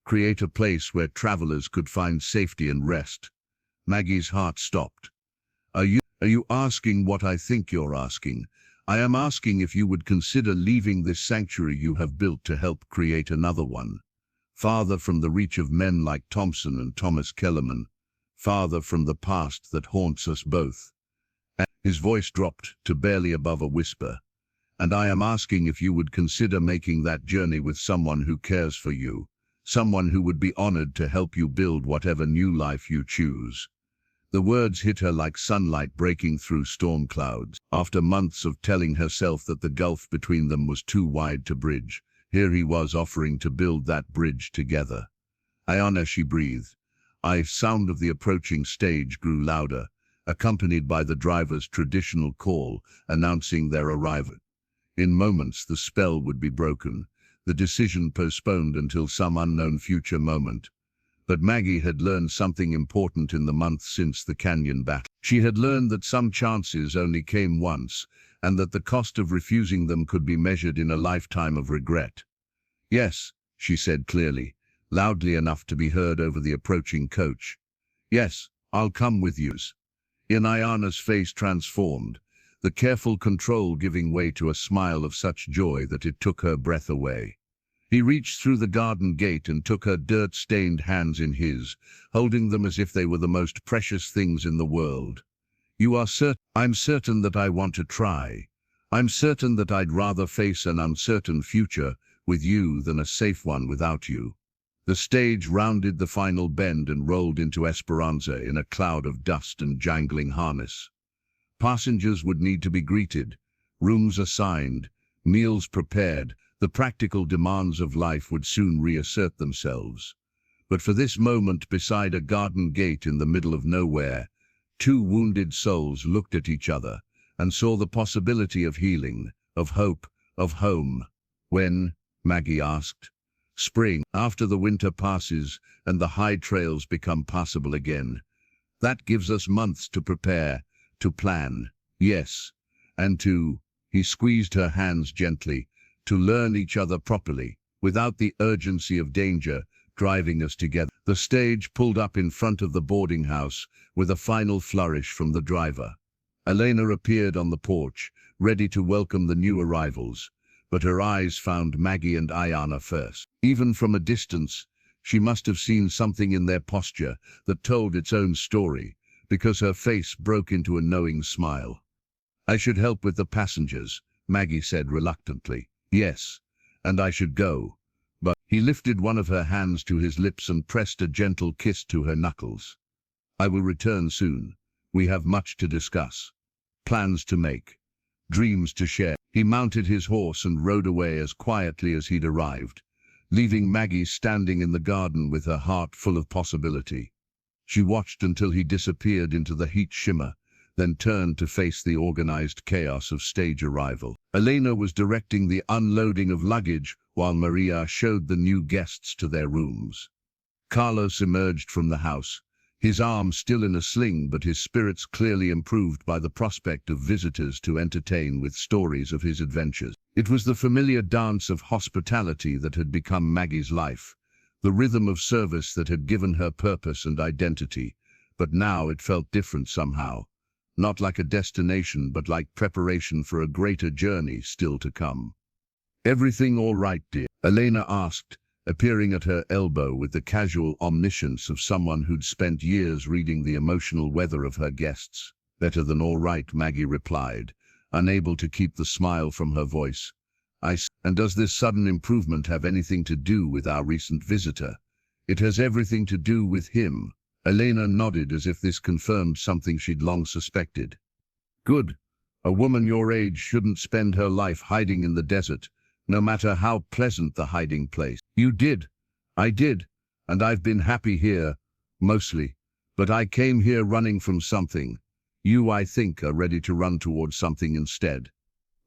Create a place where travelers could find safety and rest. Maggie's heart stopped. Are you asking what I think you're asking? I am asking if you would consider leaving this sanctuary you have built to help create another one. Farther from the reach of men like Thompson and Thomas Kellerman. Farther from the past that haunts us both. And his voice dropped to barely above a whisper. And I am asking if you would consider making that journey with someone who cares for you. Someone who would be honored to help you build whatever new life you choose. The words hit her like sunlight breaking through storm clouds. After months of telling herself that the gulf between them was too wide to bridge, here he was offering to build that bridge together. Aiyana, she breathed. The sound of the approaching stage grew louder, accompanied by the driver's traditional call announcing their arrival. In moments the spell would be broken. the decision postponed until some unknown future moment. But Maggie had learned something important in the months since the canyon battle. She had learned that some chances only came once, and that the cost of refusing them could be measured in a lifetime of regret. "Yes," she said clearly, loudly enough to be heard over the approaching coach. "Yes, I'll come with you." Aiyana's face transformed, the careful control giving way to a smile of such joy that it took her breath away. He reached through the garden gate and took her dirt-stained hands in his, holding them as if they were the most precious things in the world. "You are certain?" "I'm certain that I want to try. I'm certain that I'd rather face an uncertain future with you than a safe one without you." The stage rounded the final bend and rolled into Esperanza in a cloud of dust and jangling harness. Passengers would need to be greeted, rooms assigned, meals prepared. The practical demands of life would soon reassert themselves. But for this moment beside a garden gate in the middle of nowhere, two wounded souls looked at each other and saw the possibility of healing, of hope, of home. "When?" Maggie asked. "Spring, after the winter passes and the high trails become passable again. That gives us months to prepare, to plan. Yes, and to," he squeezed her hands gently, "to learn each other properly, without the urgency of danger driving us together." The stage pulled up in front of the boarding house with a final flourish from the driver. Aiyana appeared on the porch, ready to welcome the new arrivals, but her eyes found Maggie and Aiyana first. Even from a distance, she must have seen something in their posture that told its own story, because her face broke into a knowing smile. "I should help with the passengers," Maggie said reluctantly. "Yes, and I should go." But he lifted one of her hands to his lips and pressed a gentle kiss to her knuckles. "I will return soon. We have much to discuss. Plans to make. Dreams to share." He mounted his horse and rode away as quietly as he'd arrived, leaving Maggie standing in the garden with her heart full of possibility. She watched until he disappeared into the heat shimmer, then turned to face the organized chaos of stage arrival. Aiyana was directing the unloading of luggage while Maria showed the new guests to their rooms. Carlos emerged from the house, his arm still in a sling but his spirits clearly improved by the prospect of visitors to entertain with stories of his adventures. It was the familiar dance of hospitality that had become Maggie's life, the rhythm of service that had given her purpose and identity, but now it felt different somehow. Not like a destination, but like preparation for a greater journey still to come. "Everything all right, dear?" Aiyana asked, appearing at her elbow with the casual omniscience of someone who'd spent years reading the emotional weather of her guests. "Better than all right," Maggie replied, unable to keep the smile from her voice. "And does this sudden improvement have anything to do with our recent visitor?" "It has everything to do with him." Aiyana nodded as if this confirmed something she'd long suspected. "Good. A woman your age shouldn't spend her life hiding in the desert, no matter how pleasant the hiding place." "You did. I did. And I've been happy here, mostly. But I came here running from something. You, I think, are ready to run towards something instead."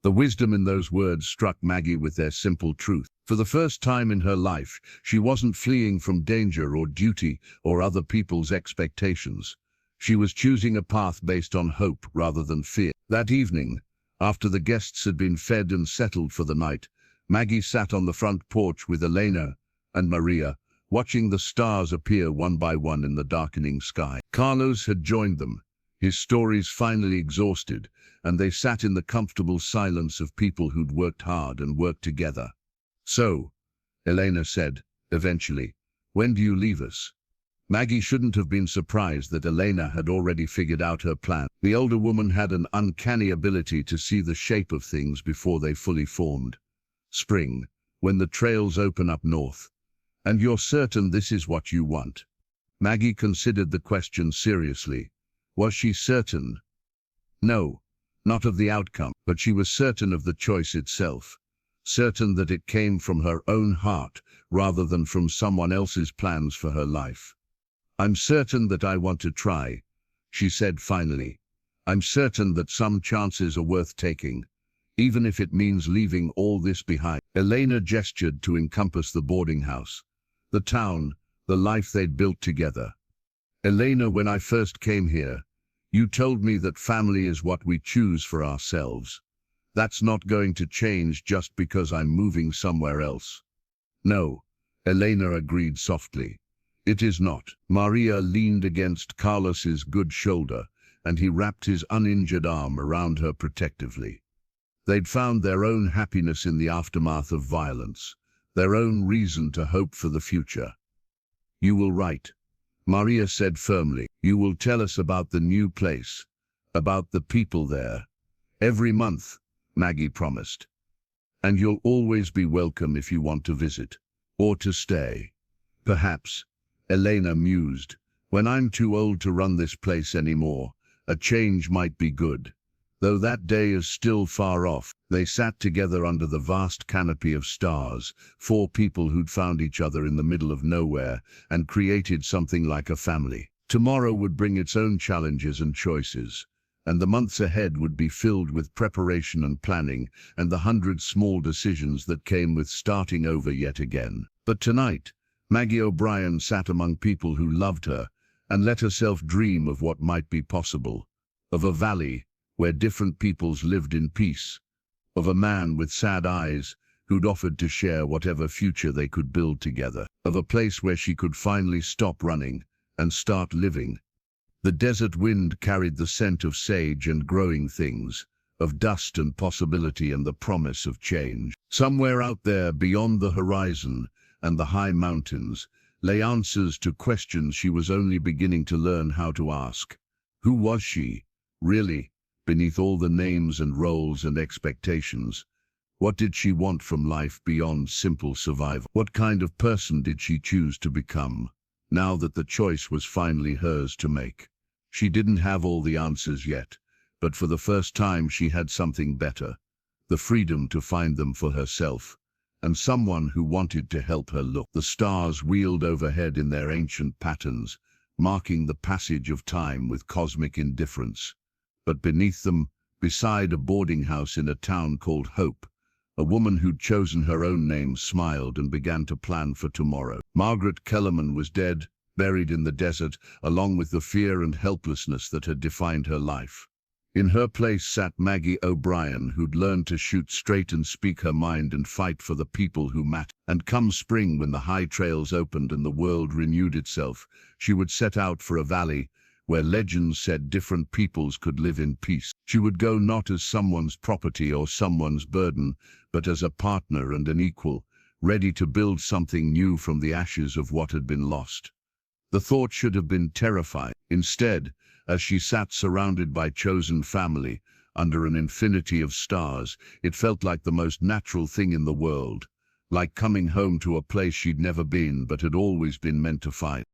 The wisdom in those words struck Maggie with their simple truth. For the first time in her life, she wasn't fleeing from danger or duty or other people's expectations. She was choosing a path based on hope rather than fear. That evening, after the guests had been fed and settled for the night, Maggie sat on the front porch with Aiyana and Maria, watching the stars appear one by one in the darkening sky. Carlos had joined them, his stories finally exhausted, and they sat in the comfortable silence of people who'd worked hard and worked together. "So," Aiyana said, eventually, "when do you leave us?" Maggie shouldn't have been surprised that Aiyana had already figured out her plan. The older woman had an uncanny ability to see the shape of things before they fully formed. "Spring, when the trails open up north. And you're certain this is what you want?" Maggie considered the question seriously. Was she certain? No, not of the outcome, but she was certain of the choice itself. Certain that it came from her own heart rather than from someone else's plans for her life. "I'm certain that I want to try," she said finally. "I'm certain that some chances are worth taking. even if it means leaving all this behind. Aiyana gestured to encompass the boarding house, the town, the life they'd built together. Aiyana, when I first came here, you told me that family is what we choose for ourselves. That's not going to change just because I'm moving somewhere else. No, Aiyana agreed softly. It is not. Maria leaned against Carlos's good shoulder, and he wrapped his uninjured arm around her protectively. They'd found their own happiness in the aftermath of violence, their own reason to hope for the future. You will write, Maria said firmly. You will tell us about the new place, about the people there. Every month, Maggie promised. And you'll always be welcome if you want to visit, or to stay. Perhaps, Aiyana mused, when I'm too old to run this place anymore, a change might be good. Though that day is still far off. They sat together under the vast canopy of stars, four people who'd found each other in the middle of nowhere and created something like a family. Tomorrow would bring its own challenges and choices, and the months ahead would be filled with preparation and planning and the 100 small decisions that came with starting over yet again. But tonight, Maggie O'Brien sat among people who loved her and let herself dream of what might be possible, of a valley where different peoples lived in peace, of a man with sad eyes who'd offered to share whatever future they could build together, of a place where she could finally stop running and start living. The desert wind carried the scent of sage and growing things, of dust and possibility and the promise of change. Somewhere out there beyond the horizon and the high mountains lay answers to questions she was only beginning to learn how to ask. Who was she, really? Beneath all the names and roles and expectations, what did she want from life beyond simple survival? What kind of person did she choose to become, now that the choice was finally hers to make? She didn't have all the answers yet, but for the first time she had something better, the freedom to find them for herself, and someone who wanted to help her look. The stars wheeled overhead in their ancient patterns, marking the passage of time with cosmic indifference. But beneath them, beside a boarding house in a town called Hope, a woman who'd chosen her own name smiled and began to plan for tomorrow. Margaret Kellerman was dead, buried in the desert, along with the fear and helplessness that had defined her life. In her place sat Maggie O'Brien, who'd learned to shoot straight and speak her mind and fight for the people who mattered. And come spring, when the high trails opened and the world renewed itself, she would set out for a valley where legends said different peoples could live in peace. She would go not as someone's property or someone's burden, but as a partner and an equal, ready to build something new from the ashes of what had been lost. The thought should have been terrifying. Instead, as she sat surrounded by chosen family, under an infinity of stars, it felt like the most natural thing in the world, like coming home to a place she'd never been but had always been meant to find.